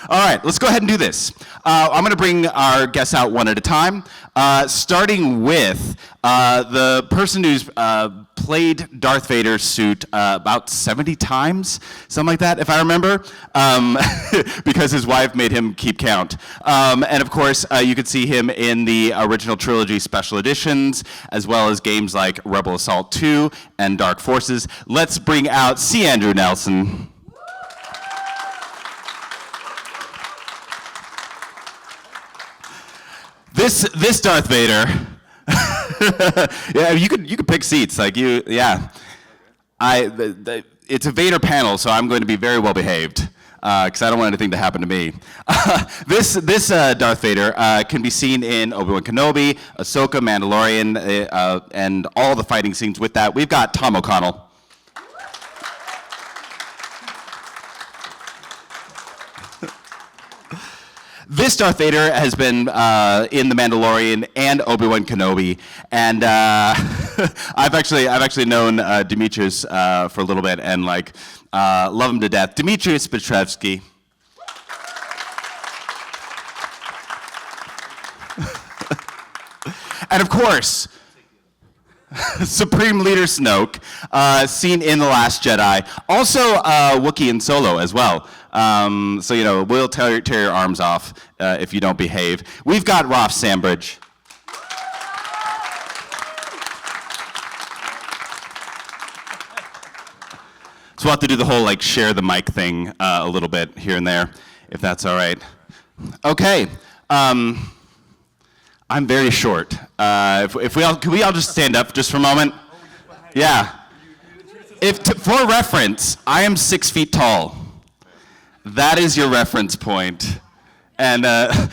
All right, let's go ahead and do this. I'm going to bring our guests out one at a time, starting with the person who's played Darth Vader's suit about 70 times, something like that, if I remember, because his wife made him keep count. And of course, you could see him in the original trilogy special editions, as well as games like Rebel Assault 2 and Dark Forces. Let's bring out C. Andrew Nelson. This Darth Vader, yeah, you could pick seats, like yeah. It's a Vader panel, so I'm going to be very well behaved, because I don't want anything to happen to me. This Darth Vader can be seen in Obi-Wan Kenobi, Ahsoka, Mandalorian, and all the fighting scenes with that. We've got Tom O'Connell. This Darth Vader has been in The Mandalorian and Obi-Wan Kenobi, and I've actually known Dmitrious for a little bit and love him to death. Dmitrious Bistrevsky. And of course, Supreme Leader Snoke, seen in The Last Jedi. Also Wookiee and Solo as well. So, we'll tear your arms off if you don't behave. We've got Ross Sambridge. So we'll have to do the whole share the mic thing a little bit here and there, if that's all right. Okay. I'm very short. Can we all just stand up just for a moment? Yeah. For reference, I am 6 feet tall. That is your reference point, and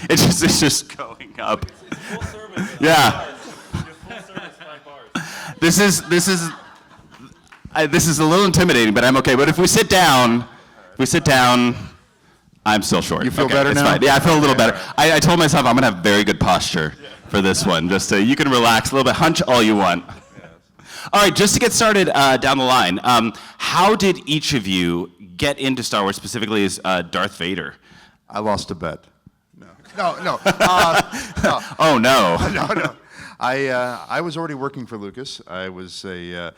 it's just going up. Full service. Yeah. Full service 5 bars. This is a little intimidating, but I'm okay. But if we sit down, I'm still short. You feel okay, better it's now? Fine. Yeah, I feel a little better. I told myself I'm gonna have very good posture for this one, just so you can relax a little bit, hunch all you want. All right, just to get started down the line, how did each of you get into Star Wars, specifically as Darth Vader? I lost a bet. No. No. Oh, no. No. I was already working for Lucas. I was a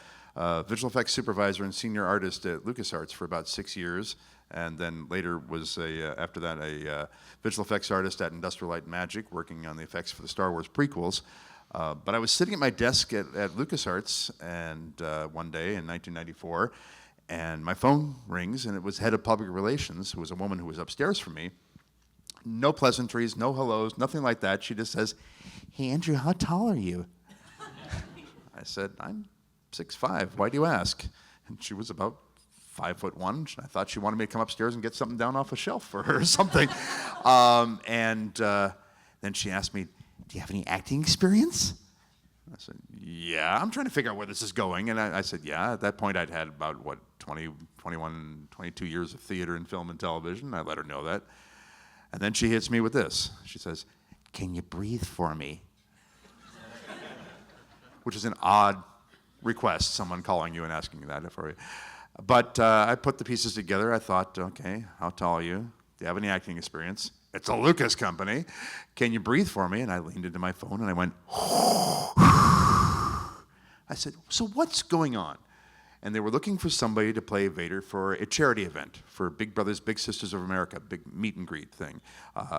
visual effects supervisor and senior artist at LucasArts for about 6 years, and then later was, after that, a visual effects artist at Industrial Light and Magic, working on the effects for the Star Wars prequels. But I was sitting at my desk at LucasArts and one day in 1994, and my phone rings, and it was head of public relations, who was a woman who was upstairs from me. No pleasantries, no hellos, nothing like that. She just says, "Hey, Andrew, how tall are you?" I said, "I'm 6'5". Why do you ask?" And she was about 5'1". I thought she wanted me to come upstairs and get something down off a shelf for her or something. Then she asked me, "Do you have any acting experience?" I said, "Yeah, I'm trying to figure out where this is going." And I said, "Yeah." At that point, I'd had about, 21, 22 years of theater and film and television. I let her know that. And then she hits me with this. She says, "Can you breathe for me?" Which is an odd request, someone calling you and asking you that for you. But I put the pieces together. I thought, okay, how tall are you? Do you have any acting experience? It's a Lucas company. Can you breathe for me? And I leaned into my phone and I went, I said, "So what's going on?" And they were looking for somebody to play Vader for a charity event for Big Brothers Big Sisters of America, big meet and greet thing.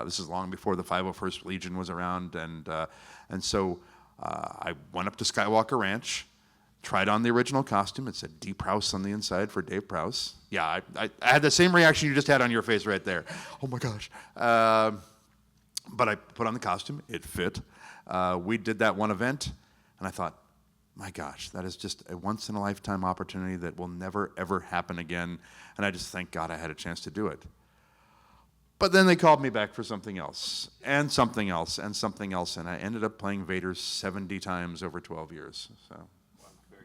This is long before the 501st Legion was around, and so I went up to Skywalker Ranch, tried on the original costume. It said D. Prowse on the inside for Dave Prowse. Yeah, I had the same reaction you just had on your face right there. Oh my gosh. But I put on the costume. It fit. We did that one event, and I thought, my gosh, that is just a once-in-a-lifetime opportunity that will never, ever happen again. And I just thank God I had a chance to do it. But then they called me back for something else, and something else, and something else, and I ended up playing Vader 70 times over 12 years. So,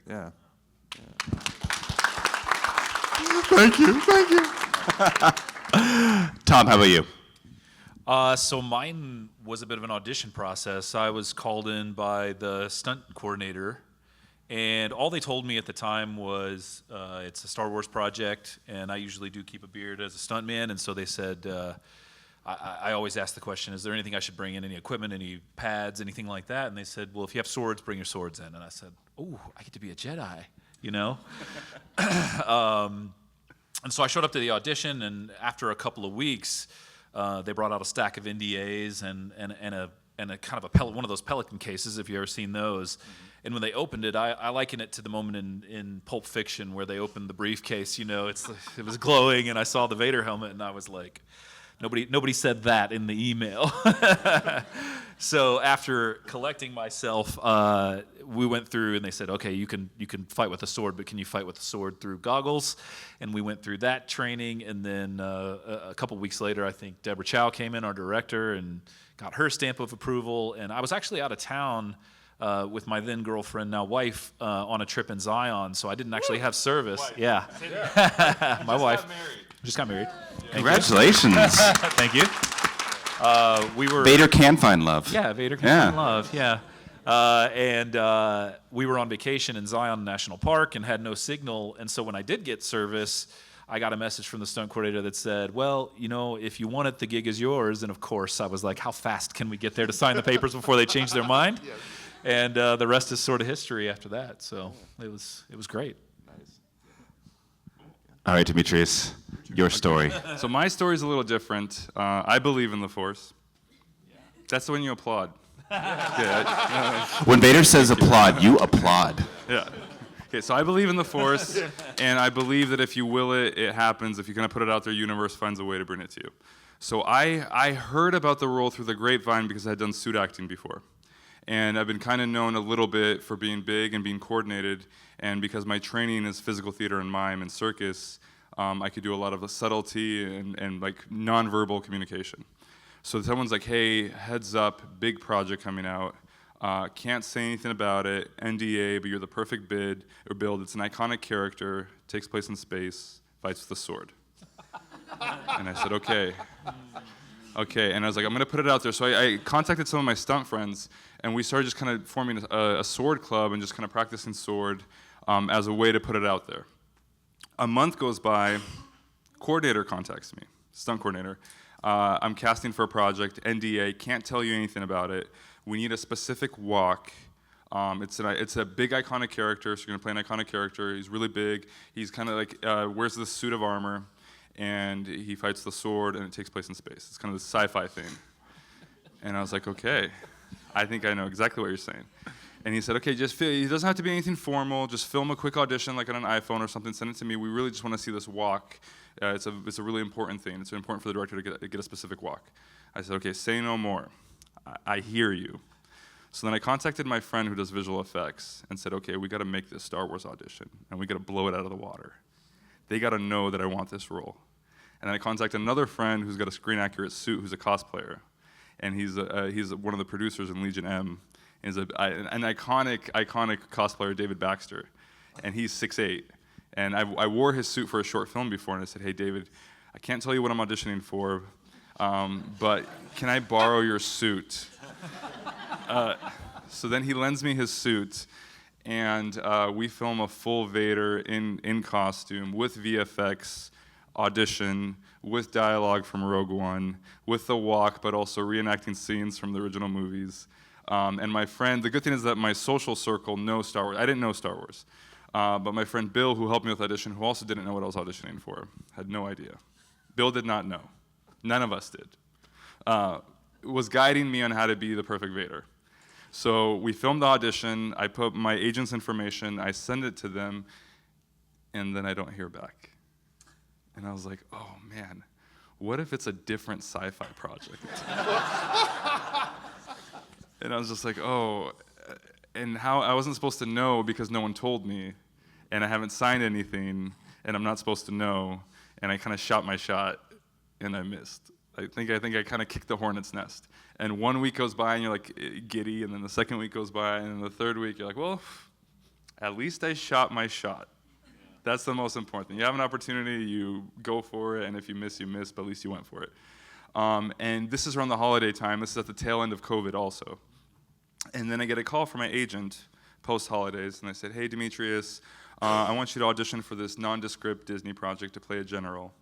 yeah. Thank you. Tom, how about you? So mine was a bit of an audition process. I was called in by the stunt coordinator, and all they told me at the time was it's a Star Wars project, and I usually do keep a beard as a stuntman, and so they said, I always ask the question, is there anything I should bring in, any equipment, any pads, anything like that? And they said, well, if you have swords, bring your swords in. And I said, oh, I get to be a Jedi, you know? And so I showed up to the audition, and after a couple of weeks, they brought out a stack of NDAs and a kind of one of those Pelican cases, if you've ever seen those. And when they opened it, I liken it to the moment in Pulp Fiction where they opened the briefcase. You know, it was glowing, and I saw the Vader helmet, and I was like, nobody said that in the email. So after collecting myself, we went through, and they said, okay, you can fight with a sword, but can you fight with a sword through goggles? And we went through that training, and then a couple weeks later, I think Deborah Chow came in, our director, and got her stamp of approval. And I was actually out of town with my then girlfriend, now wife, on a trip in Zion, so I didn't actually have service. Wife. Yeah, my wife. Just got married. Congratulations. Thank you. We were Vader can find love. Yeah, Vader can Yeah. find love. Yeah. And we were on vacation in Zion National Park and had no signal. And so when I did get service, I got a message from the stunt coordinator that said, well, you know, if you want it, the gig is yours. And of course, I was like, how fast can we get there to sign the papers before they change their mind? Yes. And the rest is sort of history after that. So it was great. All right, Dmitrious, your story. So my story is a little different. I believe in the Force. That's when you applaud. When Vader says applaud, you applaud. Yeah. Okay, so I believe in the Force, and I believe that if you will it, it happens. If you're going to put it out there, universe finds a way to bring it to you. So I heard about the role through the grapevine because I had done suit acting before. And I've been kind of known a little bit for being big and being coordinated, and because my training is physical theater and mime and circus, I could do a lot of the subtlety and like nonverbal communication. So someone's like, hey, heads up, big project coming out, can't say anything about it, NDA, but you're the perfect build. It's an iconic character, takes place in space, fights with a sword. And I said, okay. Okay, and I was like, I'm gonna put it out there. So I contacted some of my stunt friends, and we started just kind of forming a sword club and just kind of practicing sword as a way to put it out there. A month goes by, coordinator contacts me, stunt coordinator. I'm casting for a project, NDA, can't tell you anything about it. We need a specific walk. It's a big iconic character, so you're gonna play an iconic character. He's really big. He's kind of like, wears this suit of armor, and he fights the sword, and it takes place in space. It's kind of this sci-fi thing. And I was like, okay, I think I know exactly what you're saying. And he said, okay, it doesn't have to be anything formal, just film a quick audition like on an iPhone or something, send it to me. We really just want to see this walk. It's a really important thing. It's important for the director to get a specific walk. I said, okay, say no more. I hear you. So then I contacted my friend who does visual effects and said, okay, we got to make this Star Wars audition, and we got to blow it out of the water. They got to know that I want this role. And then I contacted another friend who's got a screen-accurate suit, who's a cosplayer. And he's one of the producers in Legion M. He's an iconic cosplayer, David Baxter. And he's 6'8". And I wore his suit for a short film before, and I said, hey, David, I can't tell you what I'm auditioning for, but can I borrow your suit? So then he lends me his suit, and we film a full Vader in costume with VFX audition, with dialogue from Rogue One, with the walk, but also reenacting scenes from the original movies. And my friend, the good thing is that my social circle knows Star Wars. I didn't know Star Wars. But my friend Bill, who helped me with the audition, who also didn't know what I was auditioning for, had no idea. Bill did not know. None of us did. Was guiding me on how to be the perfect Vader. So we filmed the audition, I put my agent's information, I send it to them, and then I don't hear back. And I was like, oh man, what if it's a different sci-fi project? And I was just like, oh, and how I wasn't supposed to know because no one told me, and I haven't signed anything, and I'm not supposed to know, and I kind of shot my shot, and I missed. I think I kind of kicked the hornet's nest. And 1 week goes by, and you're like giddy, and then the second week goes by, and then the third week, you're like, well, at least I shot my shot. That's the most important thing. You have an opportunity, you go for it, and if you miss, you miss, but at least you went for it. And this is around the holiday time. This is at the tail end of COVID also. And then I get a call from my agent post-holidays, and they said, hey, Dmitrious, I want you to audition for this nondescript Disney project to play a general.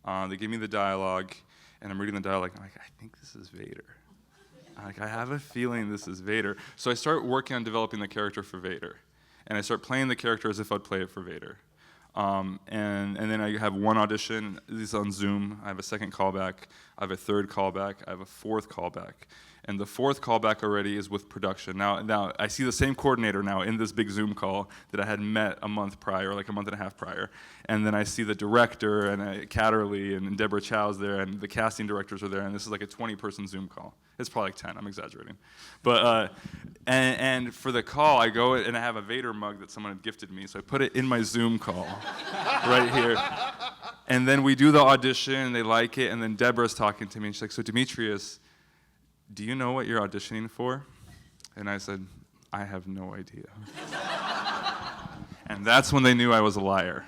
They give me the dialogue, and I'm reading the dialogue. I'm like, I think this is Vader. I have a feeling this is Vader. So I start working on developing the character for Vader, and I start playing the character as if I'd play it for Vader. And then I have one audition. This is on Zoom. I have a second callback. I have a third callback. I have a fourth callback. And the fourth callback already is with production. Now I see the same coordinator now in this big Zoom call that I had met a month prior, like a month and a half prior. And then I see the director and Catterley and Deborah Chow's there, and the casting directors are there. And this is like a 20-person Zoom call. It's probably like 10. I'm exaggerating. But and for the call, I go and I have a Vader mug that someone had gifted me, so I put it in my Zoom call right here. And then we do the audition, and they like it. And then Deborah's talking to me, and she's like, "So Dmitrious, do you know what you're auditioning for?" And I said, "I have no idea." And that's when they knew I was a liar.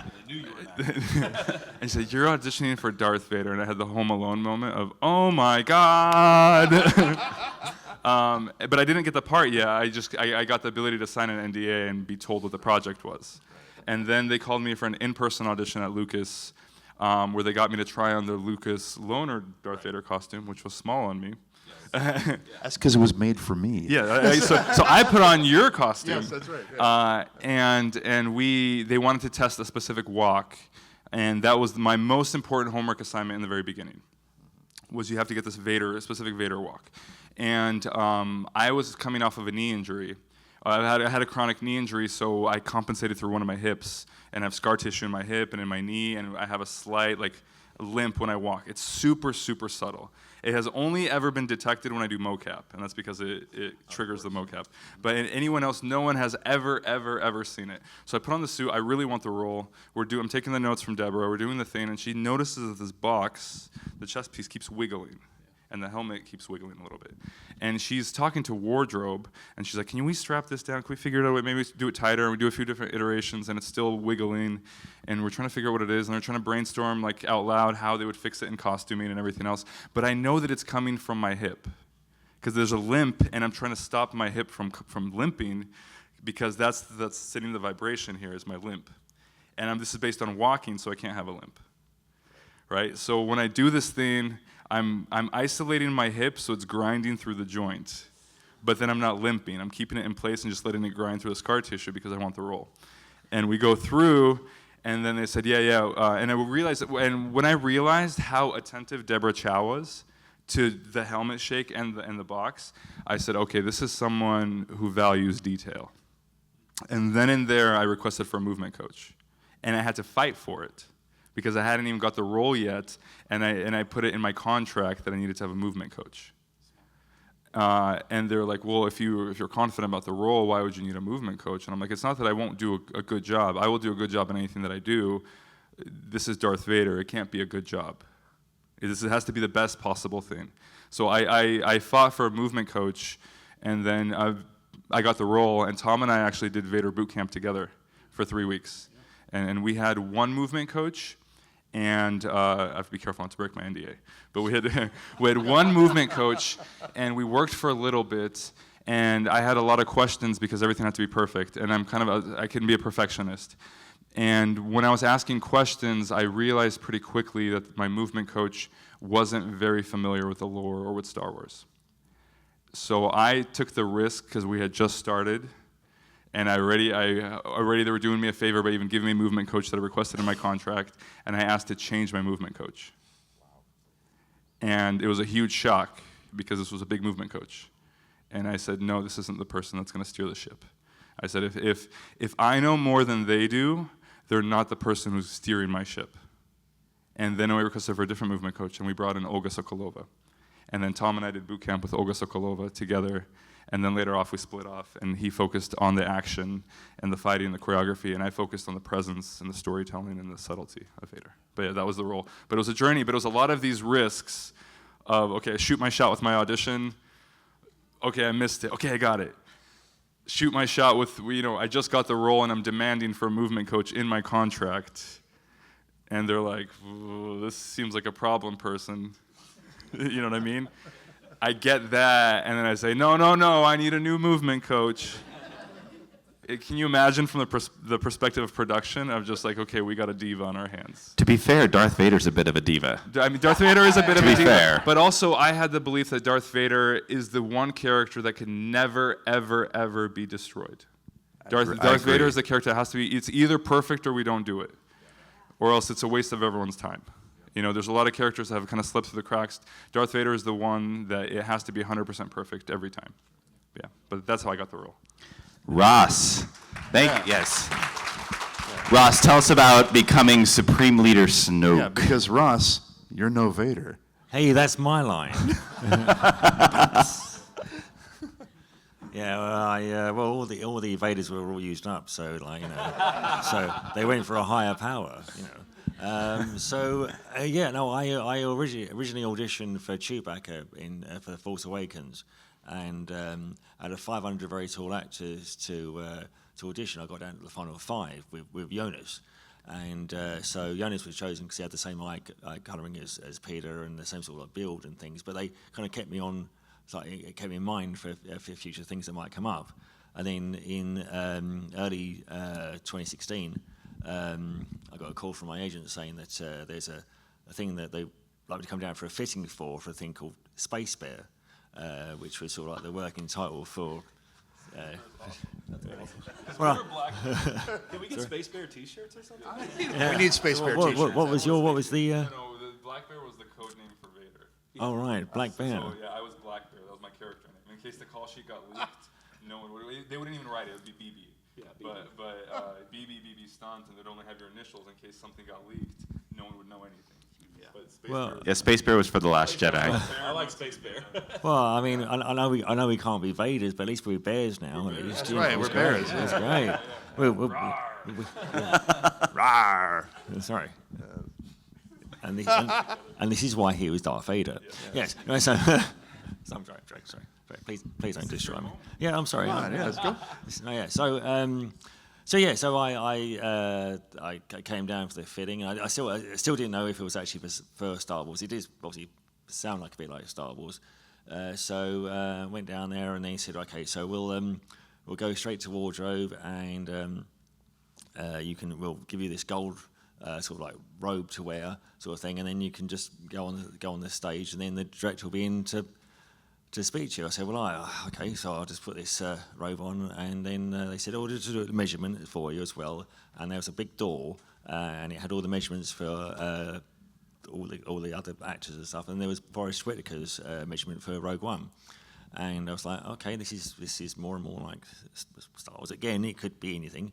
They knew you were not. And she said, "You're auditioning for Darth Vader." And I had the Home Alone moment of, oh my God. But I didn't get the part yet. I got the ability to sign an NDA and be told what the project was. And then they called me for an in-person audition at Lucas, where they got me to try on the Lucas loaner Darth Vader costume, which was small on me. That's because it was made for me. Yeah, so I put on your costume. Yes, that's right. Yeah. They wanted to test a specific walk, and that was my most important homework assignment in the very beginning. Was you have to get this specific Vader walk, and I was coming off of a knee injury. I had a chronic knee injury, so I compensated through one of my hips, and I have scar tissue in my hip and in my knee, and I have a slight limp when I walk. It's super, super subtle. It has only ever been detected when I do mocap, and that's because it triggers the mocap. But in anyone else, no one has ever seen it. So I put on the suit. I really want the role. I'm taking the notes from Deborah. We're doing the thing, and she notices that this box, the chest piece, keeps wiggling, and the helmet keeps wiggling a little bit. And she's talking to wardrobe, and she's like, "Can we strap this down? Can we figure it out? Maybe do it tighter." And we do a few different iterations, and it's still wiggling. And we're trying to figure out what it is, and they're trying to brainstorm out loud how they would fix it in costuming and everything else. But I know that it's coming from my hip, because there's a limp, and I'm trying to stop my hip from limping, because that's sitting the vibration here is my limp. And this is based on walking, so I can't have a limp. Right? So when I do this thing, I'm isolating my hip so it's grinding through the joint, but then I'm not limping. I'm keeping it in place and just letting it grind through the scar tissue because I want the role. And we go through, and then they said, yeah. And I realized and when I realized how attentive Deborah Chow was to the helmet shake and the box, I said, okay, this is someone who values detail. And then in there, I requested for a movement coach, and I had to fight for it, because I hadn't even got the role yet, and I put it in my contract that I needed to have a movement coach. And they're like, well, if you're confident about the role, why would you need a movement coach? And I'm like, it's not that I won't do a good job. I will do a good job in anything that I do. This is Darth Vader. It can't be a good job. It has to be the best possible thing. So I fought for a movement coach, and then I got the role, and Tom and I actually did Vader boot camp together for 3 weeks. And we had one movement coach, and I have to be careful not to break my NDA. But we had one movement coach, and we worked for a little bit, and I had a lot of questions because everything had to be perfect, and I couldn't be a perfectionist. And when I was asking questions, I realized pretty quickly that my movement coach wasn't very familiar with the lore or with Star Wars. So I took the risk, because we had just started, and already they were doing me a favor by even giving me a movement coach that I requested in my contract, and I asked to change my movement coach. And it was a huge shock, because this was a big movement coach. And I said, no, this isn't the person that's going to steer the ship. I said, if I know more than they do, they're not the person who's steering my ship. And then I requested for a different movement coach, and we brought in Olga Sokolova. And then Tom and I did boot camp with Olga Sokolova together. And then later off, we split off, and he focused on the action and the fighting and the choreography, and I focused on the presence and the storytelling and the subtlety of Vader. But yeah, that was the role. But it was a journey, but it was a lot of these risks of, okay, I shoot my shot with my audition. Okay, I missed it. Okay, I got it. Shoot my shot with, I just got the role, and I'm demanding for a movement coach in my contract. And they're like, this seems like a problem person. You know what I mean? I get that, and then I say, no, I need a new movement coach. Can you imagine from the perspective of production of just like, okay, we got a diva on our hands? To be fair, Darth Vader's a bit of a diva. I mean, Darth Vader is a bit of a be diva. fair. But also, I had the belief that Darth Vader is the one character that can never, ever, ever be destroyed. Darth agree. Vader is the character that has to be, it's either perfect or we don't do it. Or else it's a waste of everyone's time. You know, there's a lot of characters that have kind of slipped through the cracks. Darth Vader is the one that it has to be 100% perfect every time. Yeah, but that's how I got the role. Ross, thank you. Yes. Ross, tell us about becoming Supreme Leader Snoke. Yeah, because Ross, you're no Vader. Hey, that's my line. Yeah, well, all the Vaders were all used up, so like so they went for a higher power, I originally auditioned for Chewbacca for The Force Awakens, and out of 500 very tall actors to audition, I got down to the final 5 with Jonas. And so Jonas was chosen because he had the same eye colouring as Peter and the same sort of build and things, but they kind of kept me on. So it kept me in mind for future things that might come up. And then in early 2016, I got a call from my agent saying that there's a thing that they'd like to come down for a fitting for a thing called Space Bear, which was sort of like the working title for... Can we get Space Bear T-shirts or something? We need Space Bear t-shirts. What was the... No, the Black Bear was the code name for Vader. Oh, right, Black Bear. So yeah, I was Black Bear. That was my character name. In case the call sheet got leaked, no one would. They wouldn't even write it. It would be BB. Yeah, BB. But BB stunt, and they'd only have your initials in case something got leaked. No one would know anything. Yeah. But Space Bear. Yeah, Space Bear was for The Last Jedi. I like Space Bear. Well, I mean, I know we can't be Vaders, but at least we're bears now. At least, That's right, we're bears. That's great. Rawr. Sorry. And this is why he was Darth Vader. Yes. No, so, I'm sorry. Please don't destroy me. Yeah, I'm sorry. Come on, yeah, let's go. No, yeah. So I came down for the fitting, and I still didn't know if it was actually for Star Wars. It is obviously sound like a bit like Star Wars. So went down there, and they said, okay, so we'll go straight to wardrobe, and we'll give you this gold sort of like robe to wear, sort of thing, and then you can just go on the stage, and then the director will be in to speak to you. I said, well, okay, so I'll just put this robe on, and then they said, we'll just do a measurement for you as well, and there was a big door, and it had all the measurements for all the other actors and stuff, and there was Forrest Whitaker's measurement for Rogue One, and I was like, okay, this is more and more like Star Wars. Again, it could be anything.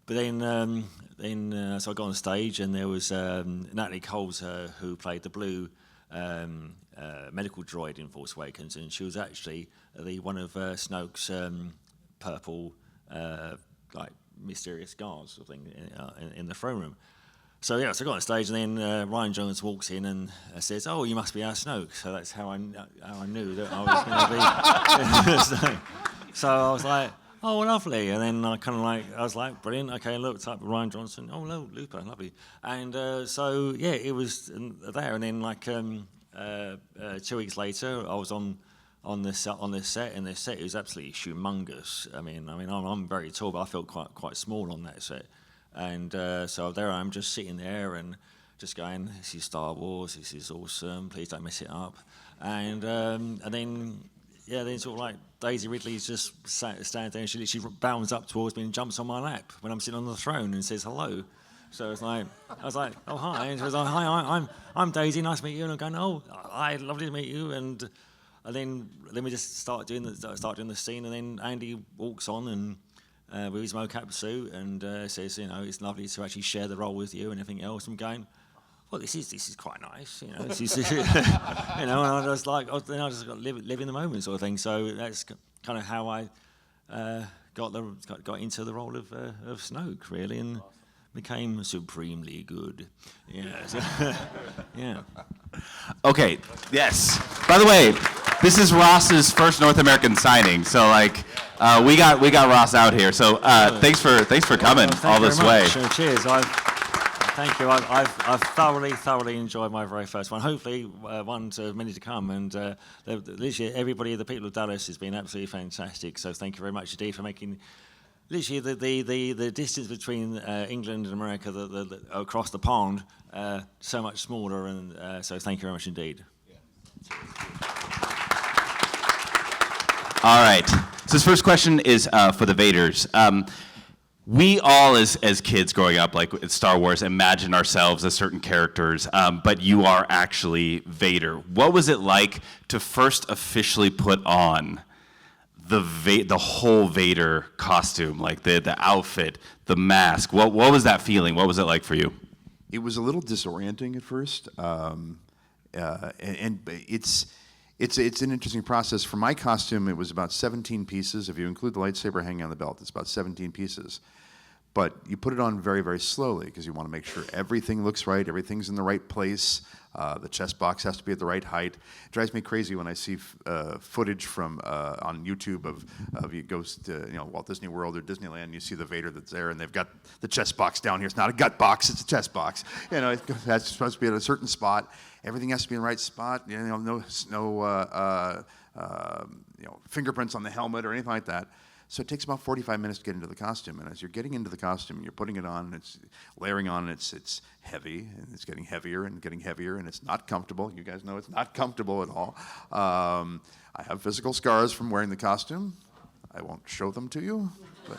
But then so I got on stage, and there was Natalie Coles, who played the blue medical droid in Force Awakens, and she was actually one of Snoke's purple like mysterious guards sort of thing in the throne room. So I got on stage, and then Ryan Jones walks in and says, "Oh, you must be our Snoke." So that's how I knew that I was going to be. So I was like, "Oh, lovely." And then I was like, "Brilliant." Okay, looked up at Ryan Johnson. Oh, no, Looper, lovely. And so it was there. And then 2 weeks later, I was on this set, and the set is absolutely humongous. I mean, I'm very tall, but I felt quite small on that set. And so there I am, just sitting there and just going, "This is Star Wars. This is awesome. Please don't mess it up." And then sort of like Daisy Ridley's just standing there, and she literally bounds up towards me and jumps on my lap when I'm sitting on the throne and says hello. So I was like, "Oh, hi." And she was like, "Hi, I'm Daisy. Nice to meet you." And I'm going, "Oh, hi, lovely to meet you." And then we just start doing the scene, and then Andy walks on and with his mocap suit and says, "It's lovely to actually share the role with you and everything else." I'm going, "Well, this is quite nice, This is, and I was like, then I just got to live in the moment, sort of thing. So that's kind of how I got into the role of Snoke, really, and became supremely good. Yeah. So, yeah. Okay. Yes. By the way, this is Ross's first North American signing, so we got Ross out here. So thanks for coming all this way. Cheers. Thank you. I've thoroughly enjoyed my very first one. Hopefully, one to many to come. And literally everybody, the people of Dallas, has been absolutely fantastic. So thank you very much indeed for making literally the distance between England and America, across the pond, so much smaller, and so thank you very much indeed. All right. So this first question is for the Vaders. We all, as kids growing up, like with Star Wars, imagine ourselves as certain characters, but you are actually Vader. What was it like to first officially put on the whole Vader costume, like the outfit, the mask? What was that feeling? What was it like for you? It was a little disorienting at first, and it's an interesting process. For my costume, it was about 17 pieces. If you include the lightsaber hanging on the belt, it's about 17 pieces. But you put it on very, very slowly because you want to make sure everything looks right, everything's in the right place. The chest box has to be at the right height. It drives me crazy when I see footage from on YouTube of you go to Walt Disney World or Disneyland. And you see the Vader that's there, and they've got the chest box down here. It's not a gut box; it's a chest box. That's supposed to be at a certain spot. Everything has to be in the right spot. No fingerprints on the helmet or anything like that. So it takes about 45 minutes to get into the costume, and as you're getting into the costume, you're putting it on, and it's layering on, and it's heavy, and it's getting heavier, and it's not comfortable. You guys know it's not comfortable at all. I have physical scars from wearing the costume. I won't show them to you. But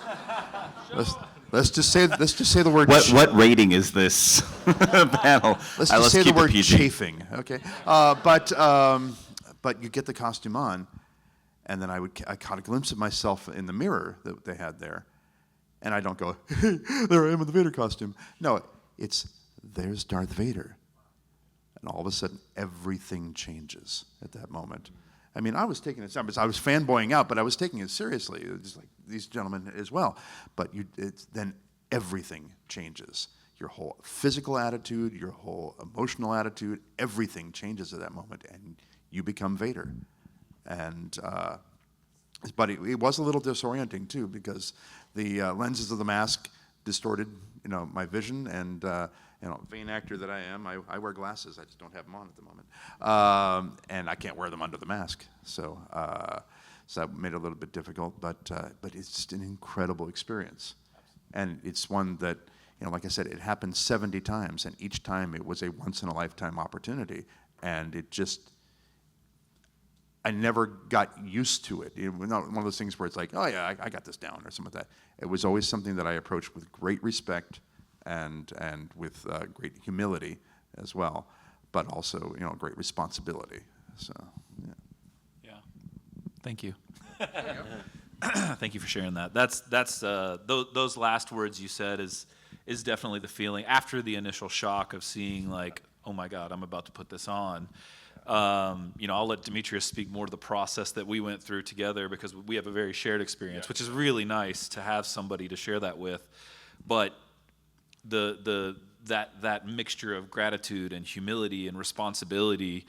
let's just say the word. What rating is this panel? Let's just say the keep it word PG. chafing. Okay, but you get the costume on. And then I caught a glimpse of myself in the mirror that they had there. And I don't go, hey, there I am in the Vader costume. No, there's Darth Vader. And all of a sudden, everything changes at that moment. I mean, I was taking it seriously. I was fanboying out, but I was taking it seriously, just like these gentlemen as well. But then everything changes. Your whole physical attitude, your whole emotional attitude, everything changes at that moment, and you become Vader. And but it was a little disorienting too, because the lenses of the mask distorted, my vision. And vain actor that I am, I wear glasses. I just don't have them on at the moment, and I can't wear them under the mask. So that made it a little bit difficult. But it's just an incredible experience, and it's one that like I said, it happened 70 times, and each time it was a once in a lifetime opportunity, and it just. I never got used to it. It was not one of those things where it's like, oh yeah, I got this down or something like that. It was always something that I approached with great respect and with great humility as well, but also great responsibility. So yeah. Yeah. Thank you. Thank you for sharing that. That's those last words you said is definitely the feeling after the initial shock of seeing like, oh my God, I'm about to put this on. I'll let Dmitrious speak more to the process that we went through together, because we have a very shared experience, which is really nice to have somebody to share that with. But that mixture of gratitude and humility and responsibility,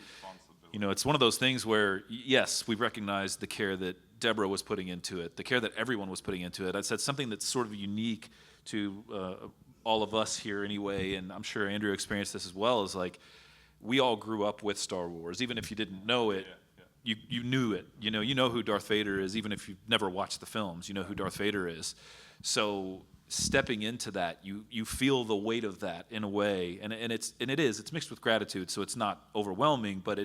it's one of those things where, yes, we recognize the care that Deborah was putting into it, the care that everyone was putting into it. I said something that's sort of unique to all of us here anyway, and I'm sure Andrew experienced this as well, is like, we all grew up with Star Wars. Even if you didn't know it, you knew it. You know who Darth Vader is. Even if you've never watched the films, you know who Darth Vader is. So stepping into that, you feel the weight of that in a way, and it's mixed with gratitude. So it's not overwhelming, but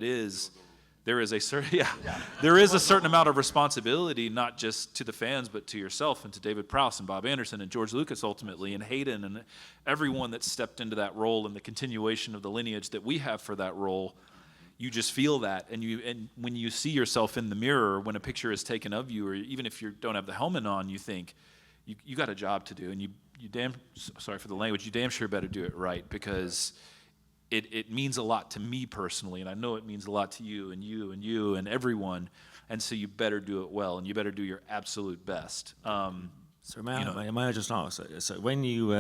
there is a certain amount of responsibility, not just to the fans, but to yourself and to David Prowse and Bob Anderson and George Lucas ultimately, and Hayden and everyone that stepped into that role and the continuation of the lineage that we have for that role. You just feel that, and when you see yourself in the mirror, when a picture is taken of you, or even if you don't have the helmet on, you think you got a job to do, and you damn, sorry for the language, you damn sure better do it right, because it means a lot to me personally, and I know it means a lot to you and you and you and everyone, and so you better do it well, and you better do your absolute best. So may I just ask? So when you,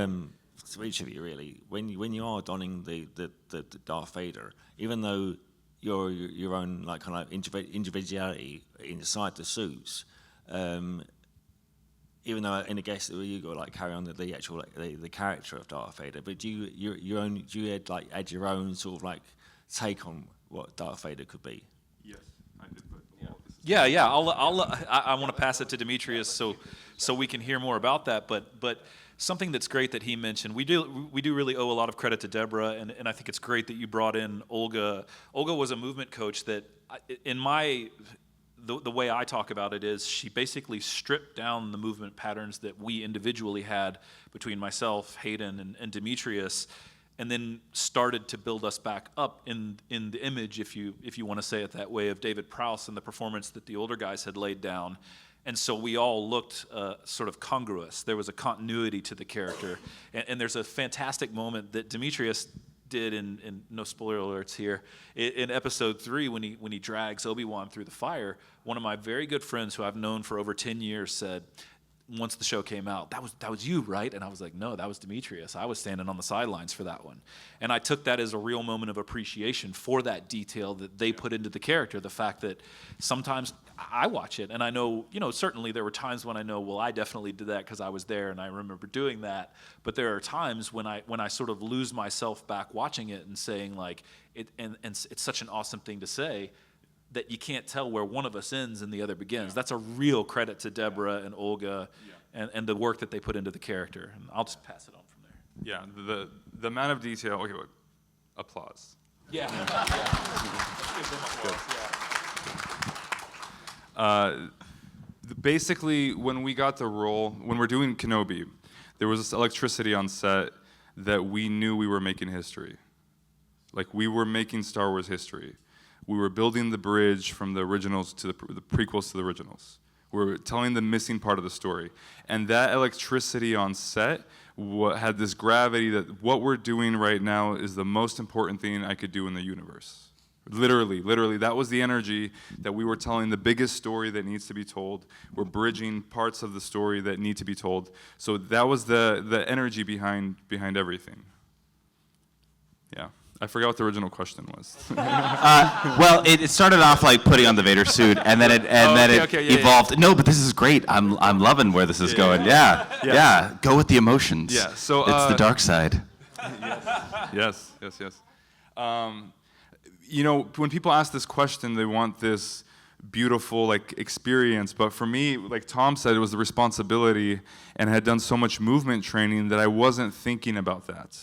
so each of you really, when you are donning the Darth Vader, even though you're your own like kind of individuality inside the suits, even though in a guess you got like carry on the actual the character of Darth Vader, but do you add your own sort of like take on what Darth Vader could be? Yes, I did put all of this Yeah. I want to pass it to Dmitrious so we can hear more about that. But something that's great that he mentioned, we do really owe a lot of credit to Deborah, and I think it's great that you brought in Olga. Olga was a movement coach that, the way I talk about it is she basically stripped down the movement patterns that we individually had between myself, Hayden, and Dmitrious, and then started to build us back up in the image, if you want to say it that way, of David Prowse and the performance that the older guys had laid down. And so we all looked sort of congruous. There was a continuity to the character. And there's a fantastic moment that Dmitrious did in no spoiler alerts here, in episode 3 when he drags Obi-Wan through the fire. One of my very good friends who I've known for over 10 years said, once the show came out, that was you, right? And I was like, no, that was Dmitrious. I was standing on the sidelines for that one. And I took that as a real moment of appreciation for that detail that they put into the character. The fact that sometimes I watch it and I know, certainly there were times when I know, well, I definitely did that because I was there and I remember doing that. But there are times when I sort of lose myself back watching it and saying like, and it's such an awesome thing to say, that you can't tell where one of us ends and the other begins. That's a real credit to Deborah and Olga and the work that they put into the character. And I'll just pass it on from there. Yeah, the amount of detail. Okay, wait. Applause. Yeah. Basically, when we got the role, when we're doing Kenobi, there was this electricity on set that we knew we were making history. Like, we were making Star Wars history. We were building the bridge from the originals to the prequels to the originals. We were telling the missing part of the story. And that electricity on set had this gravity that what we're doing right now is the most important thing I could do in the universe. Literally, that was the energy that we were telling the biggest story that needs to be told. We're bridging parts of the story that need to be told. So that was the energy behind everything. Yeah. I forgot what the original question was. Well, it started off like putting on the Vader suit, and then it evolved. Yeah. No, but this is great. I'm loving where this is going. Yeah. Go with the emotions. Yeah. So it's the dark side. Yes. When people ask this question, they want this beautiful experience. But for me, like Tom said, it was the responsibility, and I had done so much movement training that I wasn't thinking about that.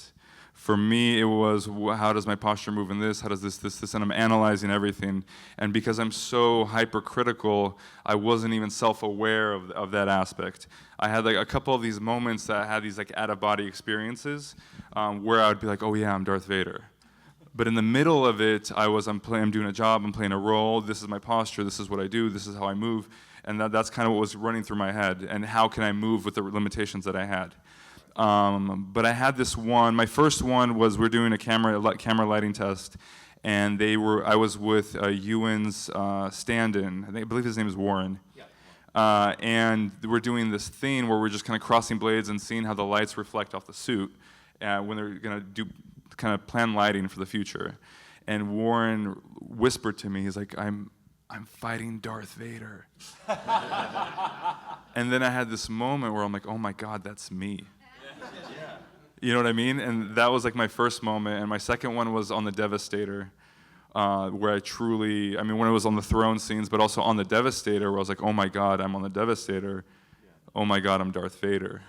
For me, it was, how does my posture move in this? How does this? And I'm analyzing everything. And because I'm so hypercritical, I wasn't even self-aware of that aspect. I had a couple of these moments that I had these out-of-body experiences where I would be like, oh yeah, I'm Darth Vader. But in the middle of it, I'm doing a job, I'm playing a role, this is my posture, this is what I do, this is how I move. And that's kind of what was running through my head. And how can I move with the limitations that I had? But I had this one. My first one was we're doing a camera lighting test, and I was with Ewan's stand-in. I believe his name is Warren. Yeah. And we're doing this thing where we're just kind of crossing blades and seeing how the lights reflect off the suit when they're going to do kind of plan lighting for the future. And Warren whispered to me, he's like, I'm fighting Darth Vader. And then I had this moment where I'm like, oh my God, that's me. You know what I mean? And that was my first moment. And my second one was on the Devastator, where when it was on the throne scenes, but also on the Devastator, where I was like, oh my God, I'm on the Devastator. Oh my God, I'm Darth Vader.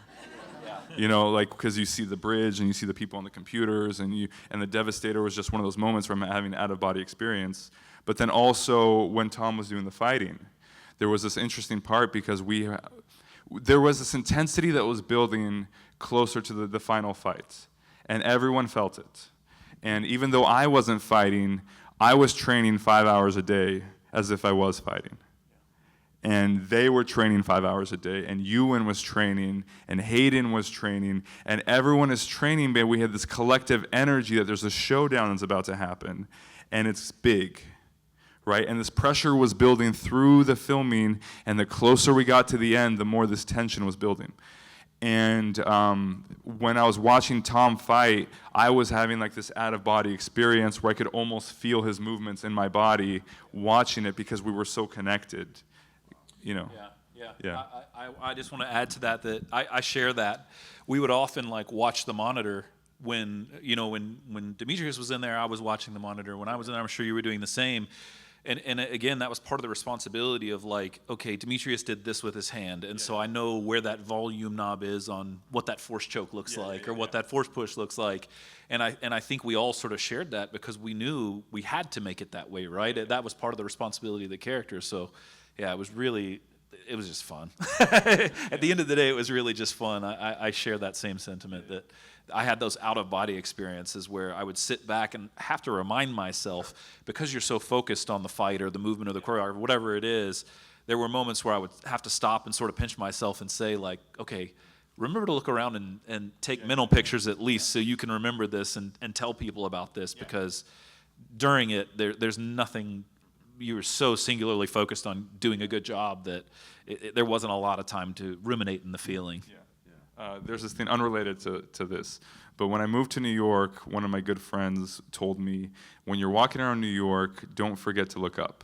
Because you see the bridge and you see the people on the computers, and the Devastator was just one of those moments where I'm having an out-of-body experience. But then also when Tom was doing the fighting, there was this interesting part because there was this intensity that was building closer to the final fight, and everyone felt it. And even though I wasn't fighting, I was training 5 hours a day as if I was fighting. And they were training 5 hours a day, and Ewan was training, and Hayden was training, and everyone is training, but we had this collective energy that there's a showdown that's about to happen, and it's big. Right? And this pressure was building through the filming, and the closer we got to the end, the more this tension was building. And when I was watching Tom fight, I was having this out-of-body experience where I could almost feel his movements in my body watching it because we were so connected. Yeah. I just want to add to that I share that. We would often watch the monitor when Dmitrious was in there, I was watching the monitor. When I was in there, I'm sure you were doing the same. And again, that was part of the responsibility of like, okay, Dmitrious did this with his hand, and so I know where that volume knob is on what that force choke looks like, or what that force push looks like, and I think we all sort of shared that because we knew we had to make it that way, right? That was part of the responsibility of the character. So, yeah, it was just fun. At the end of the day, it was really just fun. I share that same sentiment that I had those out-of-body experiences where I would sit back and have to remind myself, because you're so focused on the fight or the movement or the choreography, whatever it is, there were moments where I would have to stop and sort of pinch myself and say, like, okay, remember to look around and take mental pictures at least so you can remember this and tell people about this, because during it, there's nothing, you were so singularly focused on doing a good job that there wasn't a lot of time to ruminate in the feeling. There's this thing unrelated to this, but when I moved to New York, one of my good friends told me, when you're walking around New York, don't forget to look up.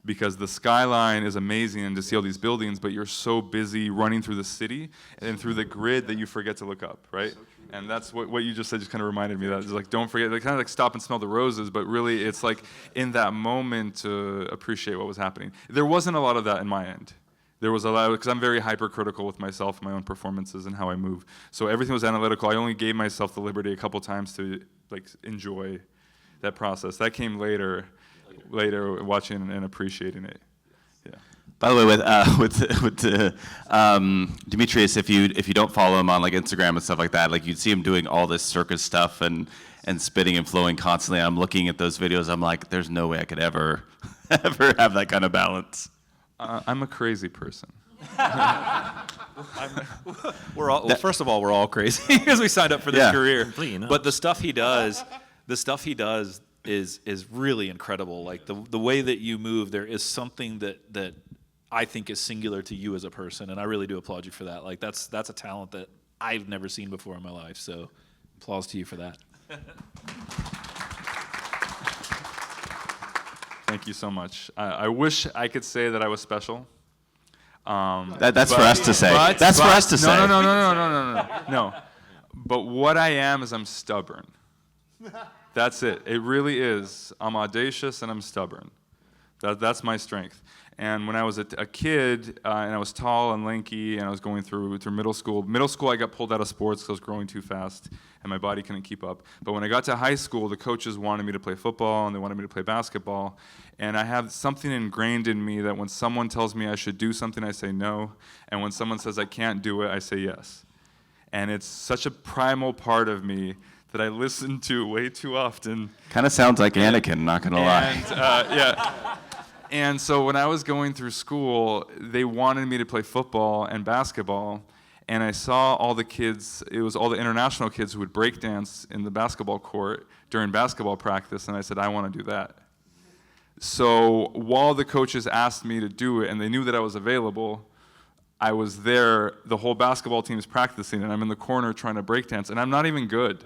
Because the skyline is amazing and to see all these buildings, but you're so busy running through the city and through the grid that you forget to look up, right? And that's what you just said, just kind of reminded me of that. It's like, don't forget, like, kind of like stop and smell the roses, but really it's like in that moment to appreciate what was happening. There wasn't a lot of that in my end. There was a lot, because I'm very hypercritical with myself and my own performances and how I move. So everything was analytical. I only gave myself the liberty a couple times to like enjoy that process. That came later watching and appreciating it. Yeah. By the way, with Dmitrious, if you don't follow him on like Instagram and stuff like that, like you'd see him doing all this circus stuff and spinning and flowing constantly. I'm looking at those videos. I'm like, there's no way I could ever have that kind of balance. I'm a crazy person. First of all, we're all crazy because we signed up for this career. Completely not. But the stuff he does is really incredible. Like the way that you move, there is something that I think is singular to you as a person, and I really do applaud you for that. Like that's a talent that I've never seen before in my life. So, applause to you for that. Thank you so much. I wish I could say that I was special. That's for us to say. That's for us to say. No. But what I am is I'm stubborn. That's it. It really is. I'm audacious and I'm stubborn. That's my strength. And when I was a kid, and I was tall and lanky, and I was going through middle school. Middle school, I got pulled out of sports because I was growing too fast, and my body couldn't keep up. But when I got to high school, the coaches wanted me to play football, and they wanted me to play basketball. And I have something ingrained in me that when someone tells me I should do something, I say no. And when someone says I can't do it, I say yes. And it's such a primal part of me that I listen to way too often. Kind of sounds like Anakin, not gonna lie. Yeah. And so when I was going through school, they wanted me to play football and basketball, and I saw all the kids, it was all the international kids who would break dance in the basketball court during basketball practice, and I said, I want to do that. So while the coaches asked me to do it, and they knew that I was available, I was there, the whole basketball team is practicing, and I'm in the corner trying to break dance, and I'm not even good.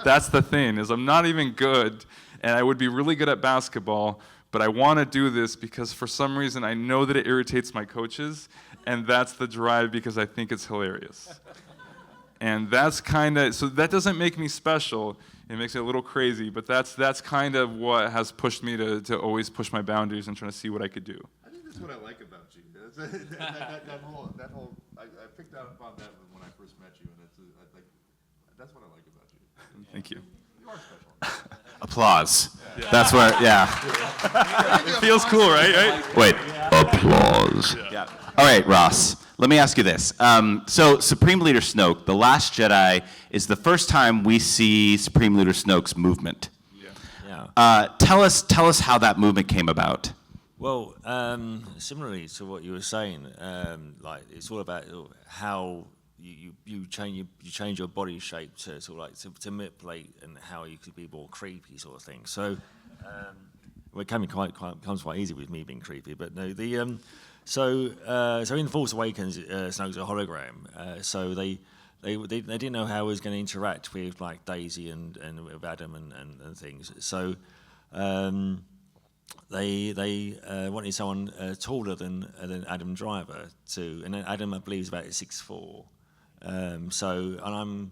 That's the thing, is I'm not even good, and I would be really good at basketball, but I want to do this because for some reason I know that it irritates my coaches, and that's the drive because I think it's hilarious. And that's kind of, so that doesn't make me special. It makes me a little crazy, but that's kind of what has pushed me to always push my boundaries and trying to see what I could do. I think that's what I like about you. that whole I picked up on that when I first met you, and that's what I like about you. Thank you. You are special. Applause. That's where, It feels cool, right? Wait, applause. Yeah. All right, Ross, let me ask you this. So Supreme Leader Snoke, The Last Jedi, is the first time we see Supreme Leader Snoke's movement. Yeah. Tell us how that movement came about. Well, similarly to what you were saying, like it's all about how you change your body shape to sort of like to manipulate and how you could be more creepy sort of thing. So, well, it comes quite easy with me being creepy. But no, so in Force Awakens, Snoke's a hologram. So they didn't know how he was going to interact with like Daisy and with Adam and things. So. They wanted someone taller than Adam Driver and then Adam I believe is about 6'4", and I'm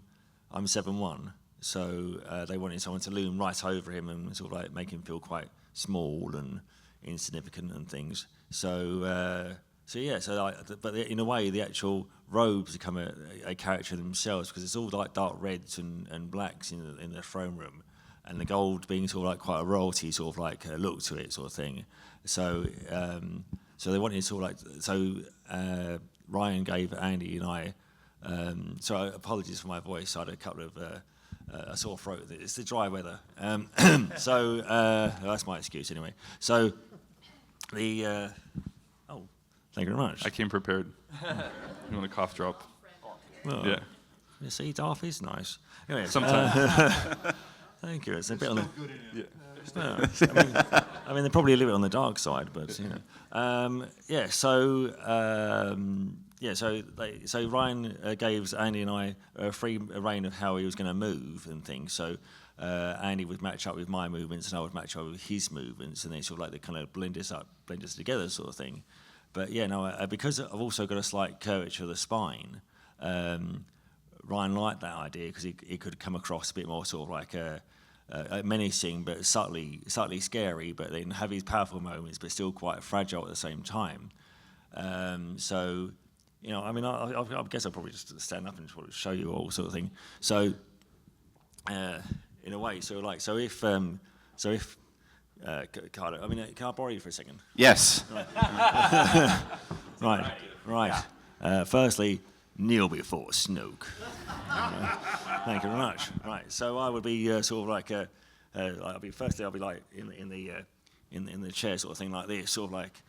7'1", So they wanted someone to loom right over him and sort of like make him feel quite small and insignificant and things. So but in a way, the actual robes become a character themselves because it's all like dark reds and blacks in the throne room, and the gold being sort of like quite a royalty sort of like look to it sort of thing. So they wanted sort of like Ryan gave Andy and I. So apologies for my voice. I had a couple of a sore throat. It's the dry weather. So that's my excuse anyway. So the thank you very much. I came prepared. You want a cough drop? Well, Yeah. You see, Darth is nice. Anyway, Sometimes. thank you. It's a bit on the. Yeah. I mean, they're probably a little bit on the dark side, but you know. So Ryan gave Andy and I a free reign of how he was going to move and things. So Andy would match up with my movements, and I would match up with his movements, and then sort of like they kind of blend us together, sort of thing. But yeah, no, because I've also got a slight curvature of the spine. Ryan liked that idea because it could come across a bit more sort of like a menacing but subtly scary, but then have his powerful moments, but still quite fragile at the same time. So, you know, I mean, I guess I'll probably just stand up and sort of show you all sort of thing. So, in a way, if Carlo, I mean, can I borrow you for a second? Yes. Right. Firstly, kneel before Snoke. Thank you very much. Right. So I would be sort of like I'll be like in the chair sort of thing like this, sort of like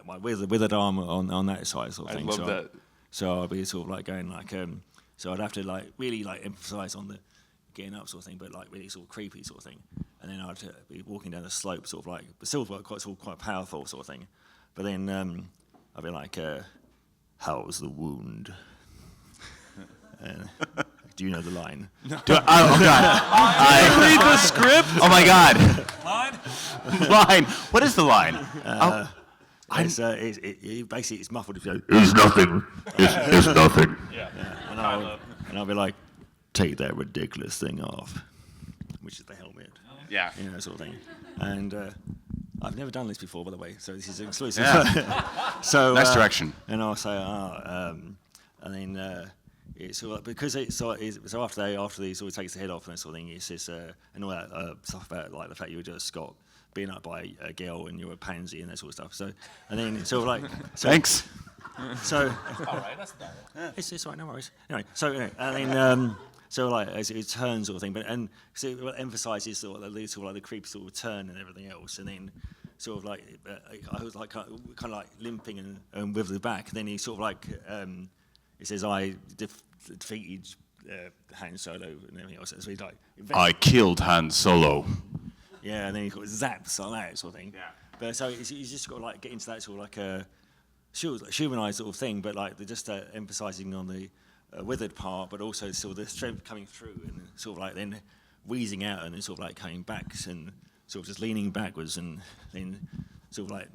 my withered arm on that side sort of thing. I love that. So I'll be sort of like going like so I'd have to like really like emphasize on the getting up sort of thing, but like really sort of creepy sort of thing. And then I'd be walking down the slope sort of like, but still quite powerful sort of thing. But then I'd be like, how's the wound? Do you know the line? No. Oh God! I read the script. Oh my God! Line. What is the line? Basically it's muffled. It's nothing. It's nothing. Yeah. And I'll be like, take that ridiculous thing off, which is the helmet. Yeah. You know, sort of thing. And I've never done this before, by the way, so this is exclusive. Yeah. So Nice direction. And I'll say, and then it's sort of, because it's so after he sort of takes the head off and that sort of thing, it's this and all that stuff about like the fact you were just Scott being up by a girl and you're a pansy and that sort of stuff. So and then it's sort of like Thanks. So All right, that's normal. it's all right, no worries. Anyway, and then so like as it turns sort of thing, but and so it emphasises sort of like the creepy sort of turn and everything else, and then sort of like I was like kind of like limping and withered back. And then he sort of like he says I defeated Han Solo and everything else. So he's like I killed Han Solo. yeah, and then he got zaps like that sort of thing. Yeah. But so he's just got to like get into that sort of like a humanized sort of thing, but like they're just emphasising on the withered part, but also sort of the strength coming through and sort of like then wheezing out and then sort of like coming back and sort of just leaning backwards and then sort of like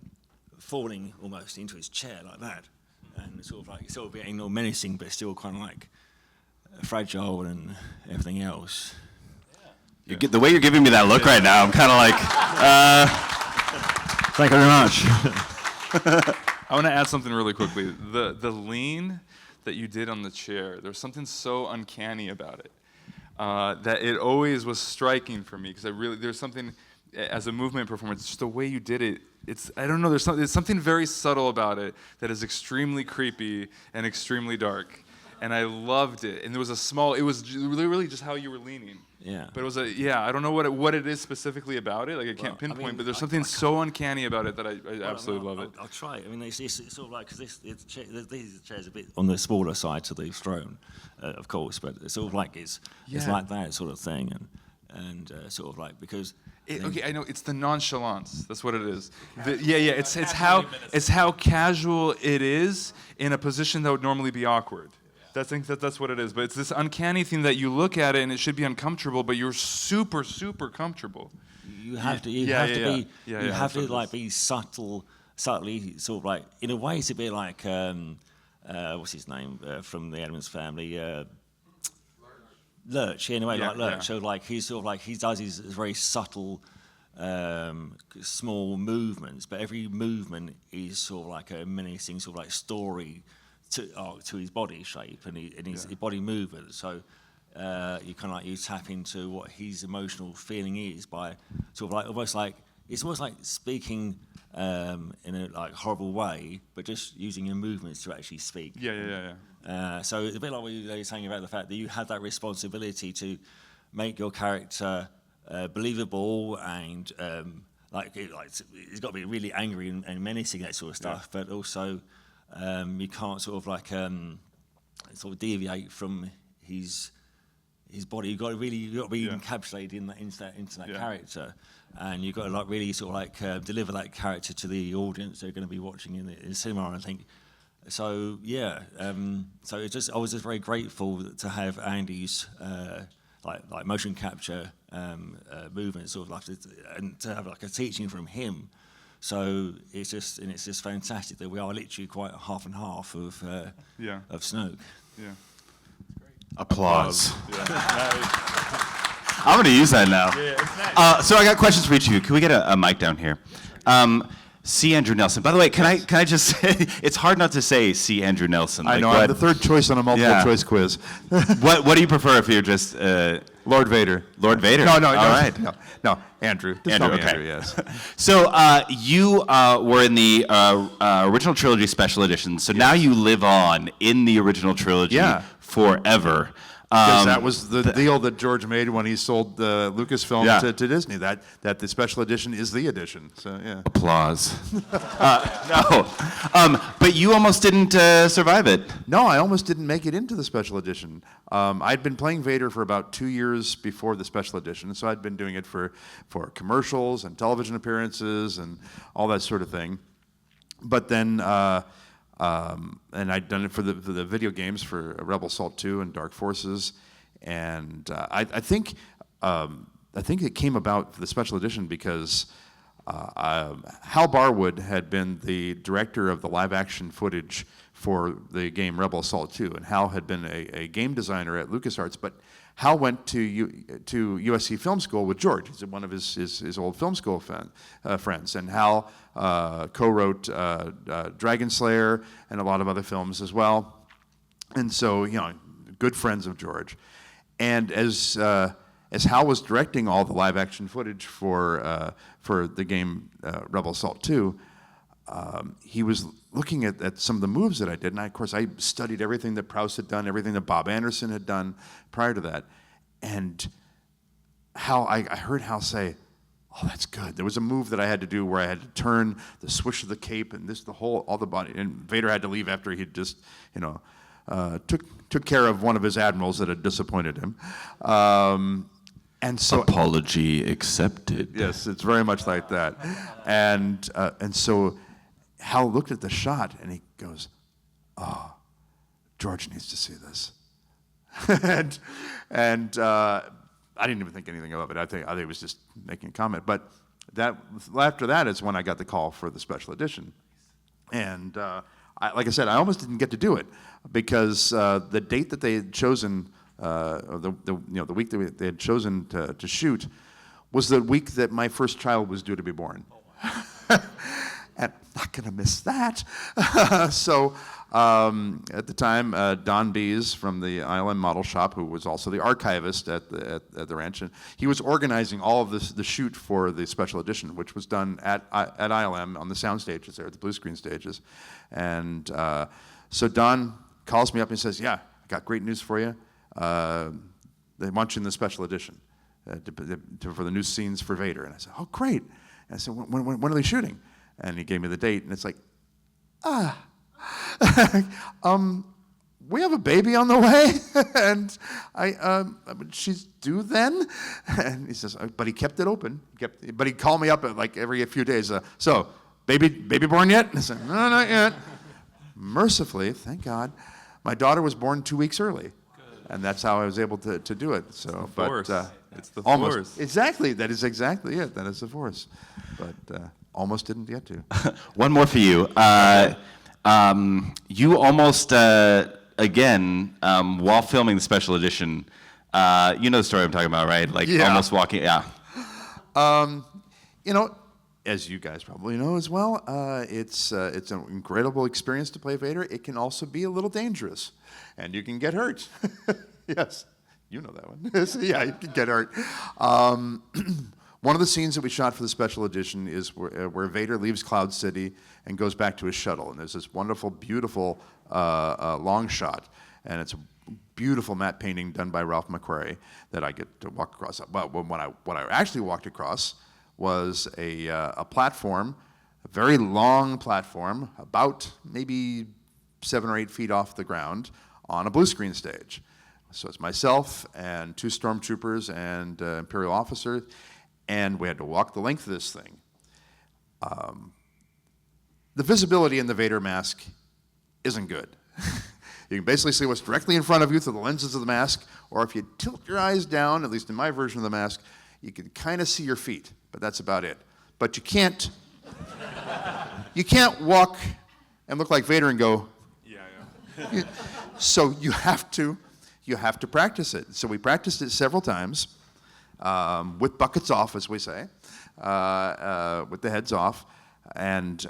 falling almost into his chair like that, and sort of being all menacing, but still kind of like fragile and everything else. The way you're giving me that look right now, I'm kind of like, Thank you very much. I want to add something really quickly. The lean that you did on the chair, there's something so uncanny about it that it always was striking for me, because there's something as a movement performance, just the way you did it. I don't know. There's something very subtle about it that is extremely creepy and extremely dark, and I loved it. And it was really just how you were leaning. Yeah. But it was I don't know what it is specifically about it. Like I can't pinpoint, but there's something so uncanny about it that I absolutely love it. I'll try it. I mean, it's sort of like, because these chairs are a bit on the smaller side to the throne, of course, but it's sort of like it's like that sort of thing, and sort of like because. Okay, I know it's the nonchalance. That's what it is. It's how casual it is in a position that would normally be awkward. I think that's what it is. But it's this uncanny thing that you look at it and it should be uncomfortable, but you're super, super comfortable. You have to be subtly sort of like, in a way it's a bit like what's his name from the Addams Family, Lurch, in a way, Yeah, like Lurch. yeah. So like he's sort of like he does his very subtle, small movements, but every movement is sort of like a menacing sort of like story to his body shape and his body movement. So you kind of like you tap into what his emotional feeling is by sort of like it's almost like speaking in a like horrible way, but just using your movements to actually speak. Yeah. So it's a bit like what you were saying about the fact that you had that responsibility to make your character believable and it's got to be really angry and menacing, that sort of stuff. But also you can't sort of like sort of deviate from his body. You've got to be encapsulated into that character, and you've got to like really sort of like deliver that character to the audience they're going to be watching in the cinema. I think. So yeah, so I was just very grateful to have Andy's like motion capture movement sort of like and to have like a teaching from him. So it's just fantastic that we are literally quite half and half of Snoke. Yeah. Applause. I'm going to use that now. So I got questions for each of you. Can we get a mic down here? C. Andrew Nelson. By the way, can I just say, it's hard not to say C. Andrew Nelson. I know, I'm the third choice on a multiple choice quiz. What do you prefer if you're just... Lord Vader. Lord Vader? No, All right. no, Andrew. Just call me okay. Andrew, yes. So you were in the original trilogy special edition, so now you live on in the original trilogy forever. Because that was the deal that George made when he sold Lucasfilm to Disney. That the special edition is the edition. So yeah. Applause. No, but you almost didn't survive it. No, I almost didn't make it into the special edition. I'd been playing Vader for about 2 years before the special edition, so I'd been doing it for commercials and television appearances and all that sort of thing. But then. And I'd done it for the video games for Rebel Assault 2 and Dark Forces, and I think it came about for the special edition because Hal Barwood had been the director of the live-action footage for the game Rebel Assault 2, and Hal had been a game designer at LucasArts, but Hal went to USC Film School with George. He's one of his old film school friends, and Hal co-wrote Dragon Slayer and a lot of other films as well. And so, good friends of George. And as Hal was directing all the live-action footage for the game Rebel Assault 2, he was looking at some of the moves that I did, and of course I studied everything that Prowse had done, everything that Bob Anderson had done prior to that, and I heard Hal say, "Oh, that's good." There was a move that I had to do where I had to turn the swish of the cape and all the body, and Vader had to leave after he'd just, took care of one of his admirals that had disappointed him. And so apology accepted. Yes, it's very much like that, and so Hal looked at the shot and he goes, "Oh, George needs to see this," and I didn't even think anything of it. I think it was just making a comment. But after that is when I got the call for the special edition, and like I said, I almost didn't get to do it because the date that they had chosen. The week that they had chosen to shoot was the week that my first child was due to be born. And I'm not going to miss that. So at the time, Don Bees from the ILM model shop, who was also the archivist at the ranch, and he was organizing all of the shoot for the special edition, which was done at ILM on the sound stages there, at the blue screen stages. And so Don calls me up and says, "Yeah, I got great news for you. They want you in the special edition for the new scenes for Vader." And I said, "Oh, great." And I said, when are they shooting? And he gave me the date, and it's like, we have a baby on the way, and she's due then. And he says, but he kept it open. But he'd call me up at every few days. So, baby born yet? And I said, no, not yet. Mercifully, thank God, my daughter was born 2 weeks early. And that's how I was able to do it. So, It's the almost Force. exactly. That is exactly it. That is the Force. But almost didn't get to. One more for you. You almost, again, while filming the special edition, You know the story I'm talking about, right? Like Yeah. almost walking. Yeah. You know, as you guys probably know as well, it's an incredible experience to play Vader. It can also be a little dangerous, and you can get hurt. Yes, you know that one. Yeah, you can get hurt. One of the scenes that we shot for the special edition is where Vader leaves Cloud City and goes back to his shuttle, and there's this wonderful, beautiful long shot, and it's a beautiful matte painting done by Ralph McQuarrie that I get to walk across. But what I actually walked across was a platform, a very long platform, about maybe 7 or 8 feet off the ground on a blue screen stage. So it's myself and 2 stormtroopers and Imperial officer, and we had to walk the length of this thing. The visibility in the Vader mask isn't good. You can basically see what's directly in front of you through the lenses of the mask, or if you tilt your eyes down, at least in my version of the mask, you can kind of see your feet, but that's about it. But you can't walk and look like Vader and go, Yeah. so you have to practice it. So we practiced it several times, with buckets off, as we say, with the heads off, and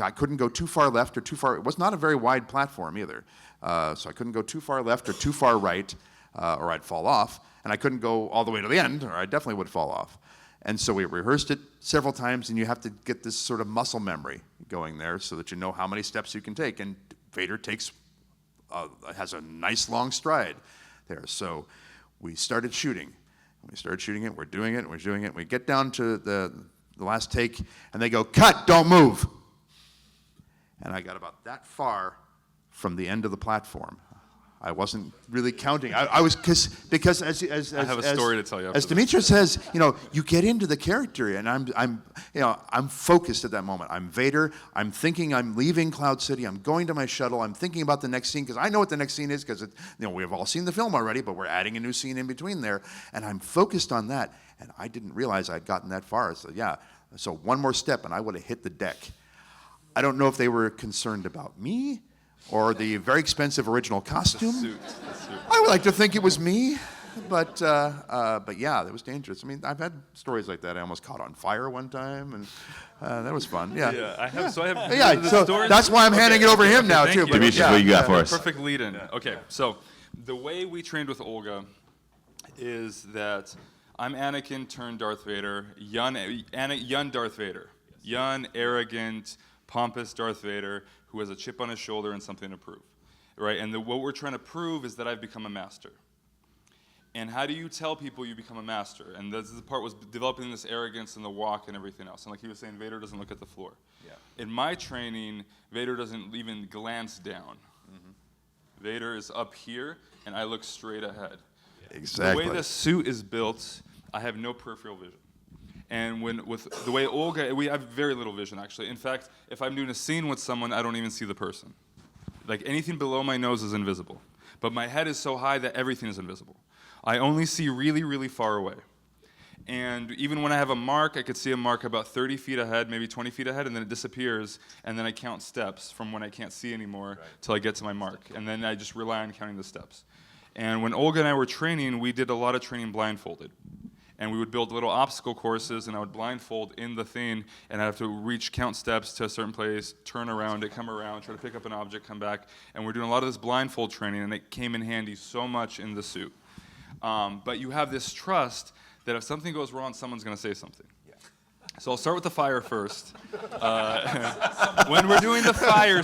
I couldn't go too far left or too far. It was not a very wide platform either, so I couldn't go too far left or too far right, or I'd fall off, and I couldn't go all the way to the end, or I definitely would fall off. And so we rehearsed it several times, and you have to get this sort of muscle memory going there so that you know how many steps you can take. And Vader has a nice long stride there. So we started shooting. We started shooting it. We're doing it. We're doing it. We get down to the last take, and they go, "Cut! Don't move." And I got about that far from the end of the platform. I wasn't really counting. I was because as I have a story to tell you. As Dmitrious says, you get into the character, and I'm focused at that moment. I'm Vader. I'm thinking I'm leaving Cloud City. I'm going to my shuttle. I'm thinking about the next scene because I know what the next scene is because we have all seen the film already, but we're adding a new scene in between there, and I'm focused on that. And I didn't realize I'd gotten that far. So one more step, and I would have hit the deck. I don't know if they were concerned about me or the very expensive original costume. The suit. I would like to think it was me, but yeah, that was dangerous. I mean, I've had stories like that. I almost caught on fire one time, and that was fun. Yeah. Yeah, I have. So I have. Yeah, the so stories- that's why I'm handing it over to him now thank too. you. But Dmitrious, what you got for us? Perfect lead-in. Okay, so the way we trained with Olga is that I'm Anakin turned Darth Vader, young Darth Vader, young, arrogant, pompous Darth Vader who has a chip on his shoulder and something to prove, right? And what we're trying to prove is that I've become a master. And how do you tell people you become a master? And this is the part was developing this arrogance and the walk and everything else. And like he was saying, Vader doesn't look at the floor. Yeah. In my training, Vader doesn't even glance down. Mm-hmm. Vader is up here, and I look straight ahead. Exactly. The way the suit is built, I have no peripheral vision. And with the way Olga, we have very little vision actually. In fact, if I'm doing a scene with someone, I don't even see the person. Like anything below my nose is invisible. But my head is so high that everything is invisible. I only see really, really far away. And even when I have a mark, I could see a mark about 30 feet ahead, maybe 20 feet ahead, and then it disappears, and then I count steps from when I can't see anymore till I get to my mark. And then I just rely on counting the steps. And when Olga and I were training, we did a lot of training blindfolded. And we would build little obstacle courses, and I would blindfold in the thing, and I'd have to count steps to a certain place, turn around it, come around, try to pick up an object, come back. And we're doing a lot of this blindfold training, and it came in handy so much in the suit. But you have this trust that if something goes wrong, someone's going to say something. So I'll start with the fire first. When we're doing the fire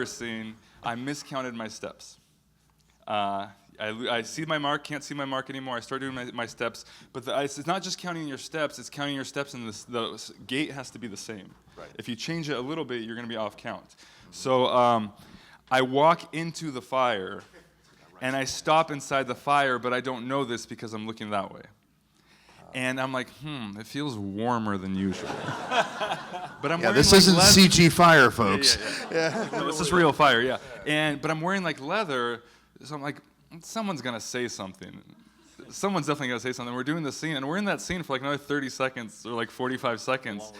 scene, I miscounted my steps. I see my mark, can't see my mark anymore. I start doing my steps, but it's not just counting your steps, it's counting your steps, and the gate has to be the same. Right. If you change it a little bit, you're going to be off count. Mm-hmm. So I walk into the fire, and I stop inside the fire, but I don't know this because I'm looking that way. And I'm like, it feels warmer than usual. But I'm wearing this like isn't leather. CG fire, folks. Yeah. No, this is real fire, yeah. But I'm wearing like leather, so I'm like, someone's gonna say something. Someone's definitely gonna say something. We're doing the scene, and we're in that scene for like another 30 seconds or like 45 seconds.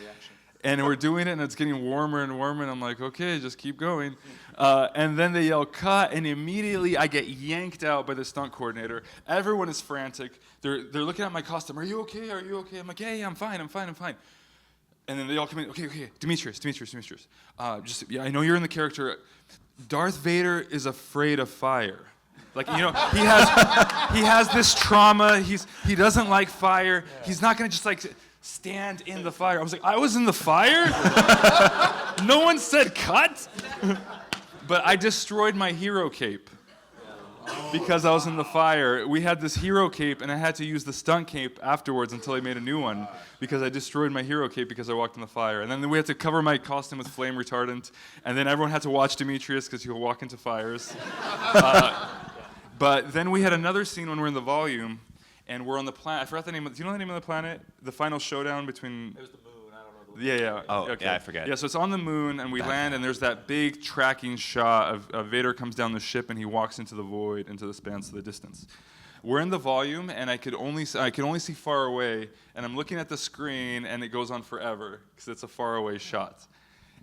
And we're doing it, and it's getting warmer and warmer, and I'm like, okay, just keep going. And then they yell, cut, and immediately I get yanked out by the stunt coordinator. Everyone is frantic. They're looking at my costume. Are you okay? Are you okay? I'm like, yeah, I'm fine. And then they all come in, okay, Dmitrious. I know you're in the character. Darth Vader is afraid of fire. Like, you know, he has this trauma. He doesn't like fire. He's not gonna just like stand in the fire. I was like, I was in the fire? No one said cut? But I destroyed my hero cape because I was in the fire. We had this hero cape, and I had to use the stunt cape afterwards until I made a new one because I destroyed my hero cape because I walked in the fire. And then we had to cover my costume with flame retardant, and then everyone had to watch Dmitrious because he'll walk into fires. But then we had another scene when we're in the volume, and we're on the planet. I forgot the name. Do you know the name of the planet? The final showdown between. It was the moon. I don't know. Yeah. Oh, okay. yeah, I forget. Yeah, so it's on the moon, and we land, and there's that big tracking shot of Vader comes down the ship, and he walks into the void, into the spans of the distance. We're in the volume, and I could only see far away, and I'm looking at the screen, and it goes on forever because it's a far away shot.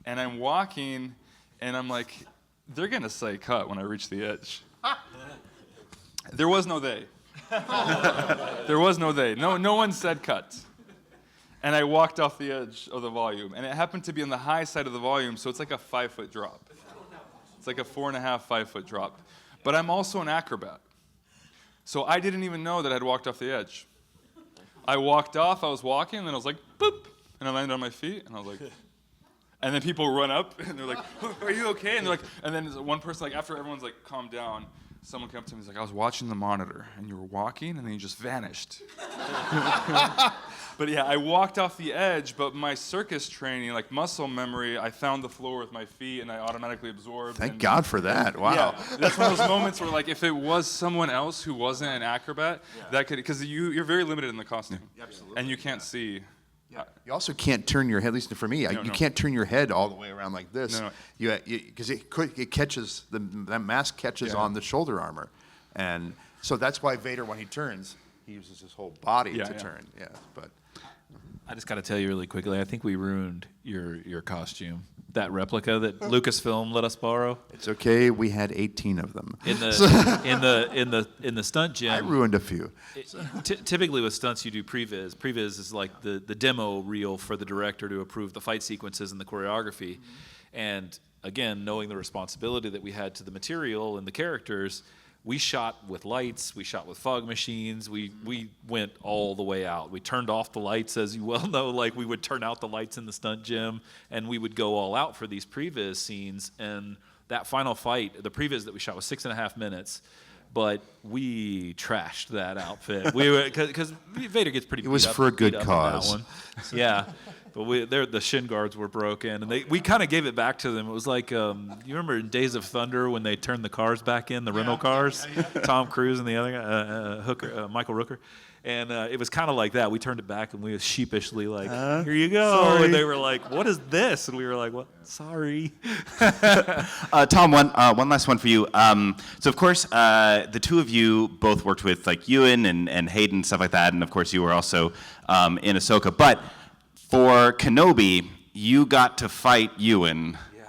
And I'm walking, and I'm like, they're gonna say cut when I reach the edge. There was no they. There was no they. No one said cut. And I walked off the edge of the volume. And it happened to be on the high side of the volume, so it's like a 5-foot drop. It's like a 4.5, 5-foot drop. But I'm also an acrobat. So I didn't even know that I'd walked off the edge. I walked off, I was walking, and then I was like, boop, and I landed on my feet, and I was like, and then people run up, and they're like, are you okay? And they're like, and then one person, like, after everyone's like calmed down, someone came up to me and was like, I was watching the monitor, and you were walking, and then you just vanished. But yeah, I walked off the edge, but my circus training, like muscle memory, I found the floor with my feet, and I automatically absorbed. Thank God for that. Wow. Yeah, that's one of those moments where, like, if it was someone else who wasn't an acrobat, that could, because you're very limited in the costume. Absolutely. And you can't see. Yeah. You also can't turn your head, at least for me, you can't turn your head all the way around like this. No. Because it catches, that mask catches on the shoulder armor. And so that's why Vader, when he turns, he uses his whole body to turn. Yeah, but I just got to tell you really quickly, I think we ruined your costume. That replica that Lucasfilm let us borrow. it's okay. We had 18 of them. In the stunt gym. I ruined a few. Typically with stunts you do previs. Previs is like the demo reel for the director to approve the fight sequences and the choreography. And again, knowing the responsibility that we had to the material and the characters, we shot with lights, we shot with fog machines, we went all the way out. We turned off the lights, as you well know, like we would turn out the lights in the stunt gym, and we would go all out for these previs scenes. And that final fight, the previs that we shot was 6.5 minutes, but we trashed that outfit. We were, because Vader gets pretty beat up. It was for a good beat up cause. in that one. Yeah. But the shin guards were broken, and we kind of gave it back to them. It was like, you remember in Days of Thunder when they turned the cars back in, the rental cars? Tom Cruise and the other guy, Michael Rooker. And it was kind of like that. We turned it back, and we was sheepishly like, here you go. Sorry. And they were like, what is this? And we were like, what? Sorry. Tom, one last one for you. So of course, the two of you both worked with like Ewan and Hayden and stuff like that, and of course you were also in Ahsoka. But for Kenobi, you got to fight Ewan. Yeah.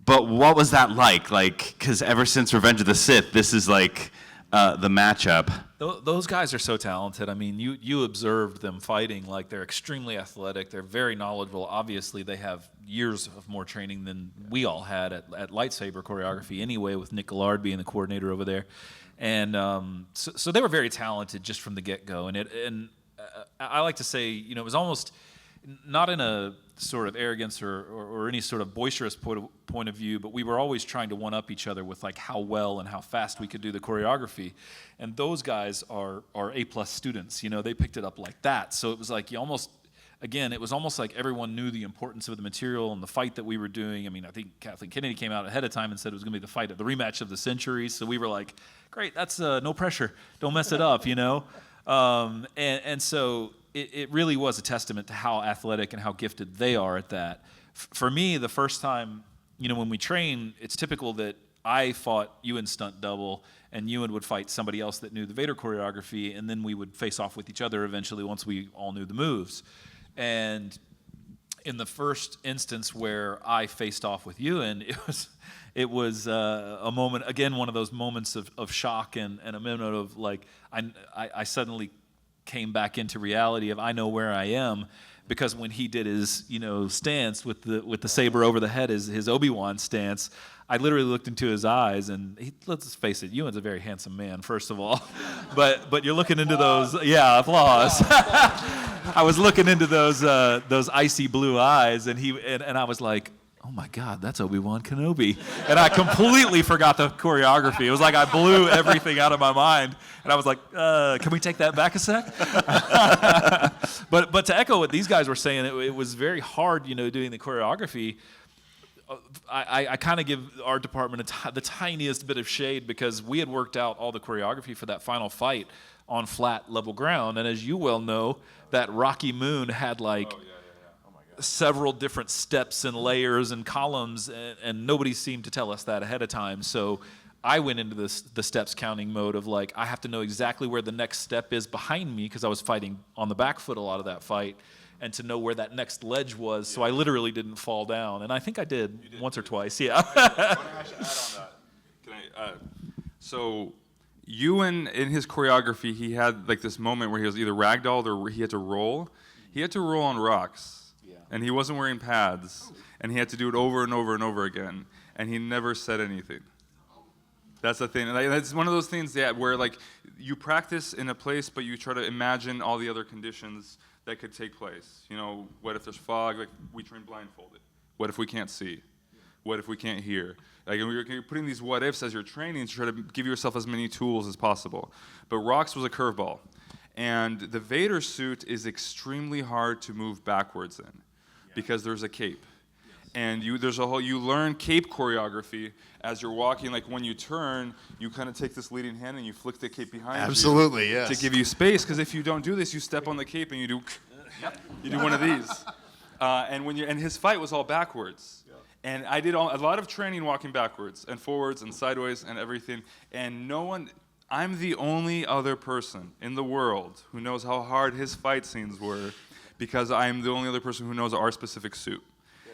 But what was that like? Like, because ever since Revenge of the Sith, this is like the matchup. Those guys are so talented. I mean, you observed them fighting. Like, they're extremely athletic. They're very knowledgeable. Obviously, they have years of more training than we all had at lightsaber choreography anyway, with Nick Gillard being the coordinator over there. And so they were very talented just from the get-go. And I like to say, it was almost not in a sort of arrogance or any sort of boisterous point of view, but we were always trying to one-up each other with like how well and how fast we could do the choreography. And those guys are A+ students, they picked it up like that. So it was like it was almost like everyone knew the importance of the material and the fight that we were doing. I mean, I think Kathleen Kennedy came out ahead of time and said it was going to be the rematch of the century. So we were like, great, that's no pressure. Don't mess it up, And so it really was a testament to how athletic and how gifted they are at that. For me, the first time, when we train, it's typical that I fought Ewan's stunt double, and Ewan would fight somebody else that knew the Vader choreography, and then we would face off with each other eventually once we all knew the moves. And in the first instance where I faced off with Ewan, it was a moment, again, one of those moments of shock and a moment of like, I suddenly came back into reality of I know where I am, because when he did his stance with the saber over the head, his Obi-Wan stance, I literally looked into his eyes, and let's face it, Ewan's a very handsome man, first of all, but you're looking into those, applause. I was looking into those icy blue eyes, and I was like, oh my God, that's Obi-Wan Kenobi. And I completely forgot the choreography. It was like I blew everything out of my mind. And I was like, can we take that back a sec? But to echo what these guys were saying, it was very hard, doing the choreography. I kind of give our department the tiniest bit of shade, because we had worked out all the choreography for that final fight on flat, level ground. And as you well know, that Rocky Moon had several different steps and layers and columns, and nobody seemed to tell us that ahead of time. So I went into the steps counting mode of like, I have to know exactly where the next step is behind me, because I was fighting on the back foot a lot of that fight, and to know where that next ledge was, so I literally didn't fall down. And I think I did once or twice, yeah. So Ewan, in his choreography, he had like this moment where he was either ragdolled or he had to roll. He had to roll on rocks. And he wasn't wearing pads, and he had to do it over and over and over again, and he never said anything. That's the thing. And that's one of those things where like you practice in a place, but you try to imagine all the other conditions that could take place. What if there's fog? Like, we train blindfolded. What if we can't see? What if we can't hear? Like, you're putting these what ifs as you're training to try to give yourself as many tools as possible. But rocks was a curveball, and the Vader suit is extremely hard to move backwards in, because there's a cape. And you learn cape choreography as you're walking. Like, when you turn, you kind of take this leading hand and you flick the cape behind you. Absolutely, yes. To give you space, because if you don't do this, you step on the cape and you do one of these. And his fight was all backwards. And I did a lot of training walking backwards and forwards and sideways and everything. And I'm the only other person in the world who knows how hard his fight scenes were, because I'm the only other person who knows our specific suit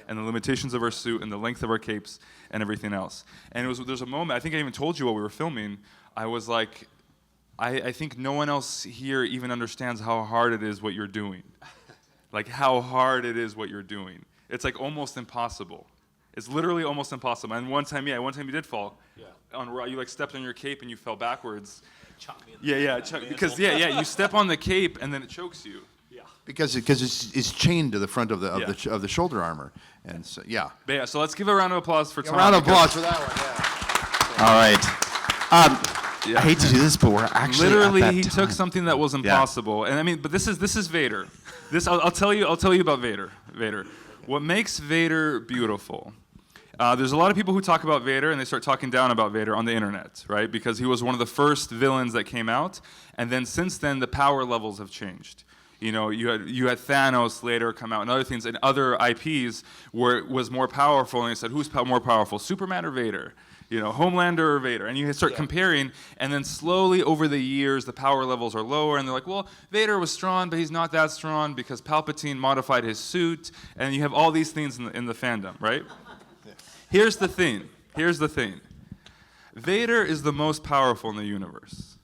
and the limitations of our suit and the length of our capes and everything else. And there's a moment, I think I even told you while we were filming, I was like, I think no one else here even understands how hard it is what you're doing. Like, how hard it is what you're doing. It's like almost impossible. It's literally almost impossible. And one time you did fall. Yeah. You like stepped on your cape and you fell backwards. Chopped me in the because you step on the cape and then it chokes you. Because it's chained to the front of the shoulder armor, and so So let's give a round of applause for Tom. A round of applause for that one. All right. I hate to do this, but we're actually literally at that he time. took something that was impossible, and I mean, but this is Vader. I'll tell you about Vader. What makes Vader beautiful? There's a lot of people who talk about Vader and they start talking down about Vader on the internet, right? Because he was one of the first villains that came out, and then since then the power levels have changed. You had Thanos later come out and other things, and other IPs where it was more powerful, and they said, who's more powerful, Superman or Vader? Homelander or Vader? And you start comparing, and then slowly over the years, the power levels are lower, and they're like, well, Vader was strong, but he's not that strong because Palpatine modified his suit, and you have all these things in the fandom, right? Yeah. Here's the thing. Vader is the most powerful in the universe,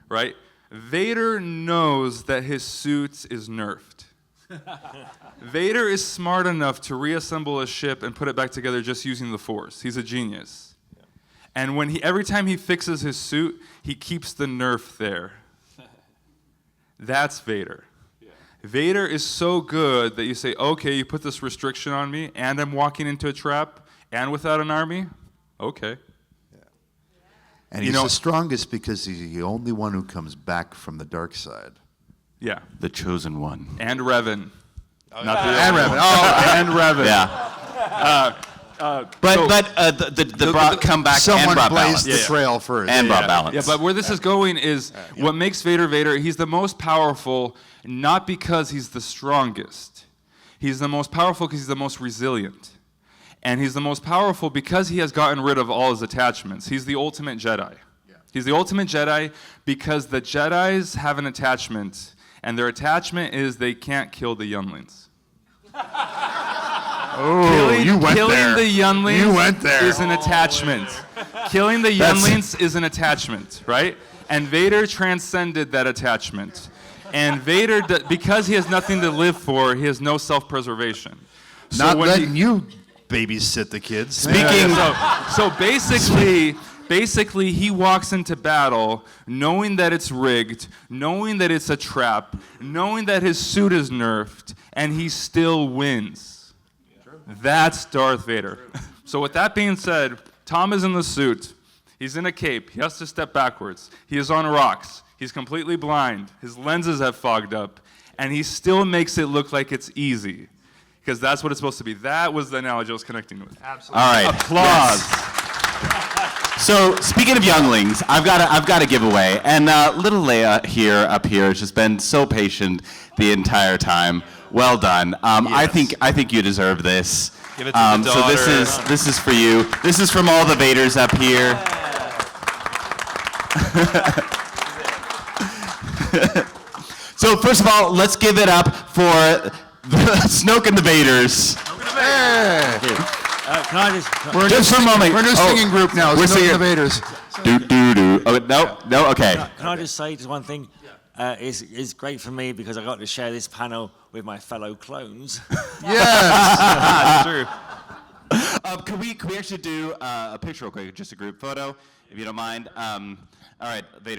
right? Vader knows that his suit is nerfed. Vader is smart enough to reassemble a ship and put it back together just using the Force. He's a genius. Yeah. And every time he fixes his suit, he keeps the nerf there. That's Vader. Yeah. Vader is so good that you say, okay, you put this restriction on me, and I'm walking into a trap, and without an army? Okay. And he's the strongest because he's the only one who comes back from the dark side. Yeah. The chosen one. And Revan. And Revan. Oh, and Revan. Yeah. The brought comeback someone and brought blazed balance. the trail first. And brought balance. Yeah, but where this is going is what makes Vader, he's the most powerful, not because he's the strongest. He's the most powerful because he's the most resilient. And he's the most powerful because he has gotten rid of all his attachments. He's the ultimate Jedi. Yeah. He's the ultimate Jedi because the Jedis have an attachment, and their attachment is they can't kill the younglings. Oh, you went killing there. the younglings You went there. is an attachment. Killing the younglings is an attachment, right? And Vader transcended that attachment. And Vader, because he has nothing to live for, he has no self-preservation. So Not when letting you babysit the kids. Speaking. So basically, he walks into battle knowing that it's rigged, knowing that it's a trap, knowing that his suit is nerfed, and he still wins. That's Darth Vader. So with that being said, Tom is in the suit. He's in a cape. He has to step backwards. He is on rocks. He's completely blind. His lenses have fogged up, and he still makes it look like it's easy. Because that's what it's supposed to be. That was the analogy I was connecting with. All right. Applause. Yes. So speaking of younglings, I've got a giveaway, and little Leia up here has just been so patient the entire time. Well done. I think you deserve this. Give it to the So daughter. this is for you. This is from all the Vaders up here. So first of all, let's give it up for Snoke and the Vaders. Can I just? We're Just for a moment. We're in a singing group now. We're It's Snoke singing. and the Vaders. Do do do. Oh no, okay. Can I just say just one thing? It's great for me because I got to share this panel with my fellow clones. Yes. True. Can we actually do a picture real quick, just a group photo, if you don't mind? All right, Vader.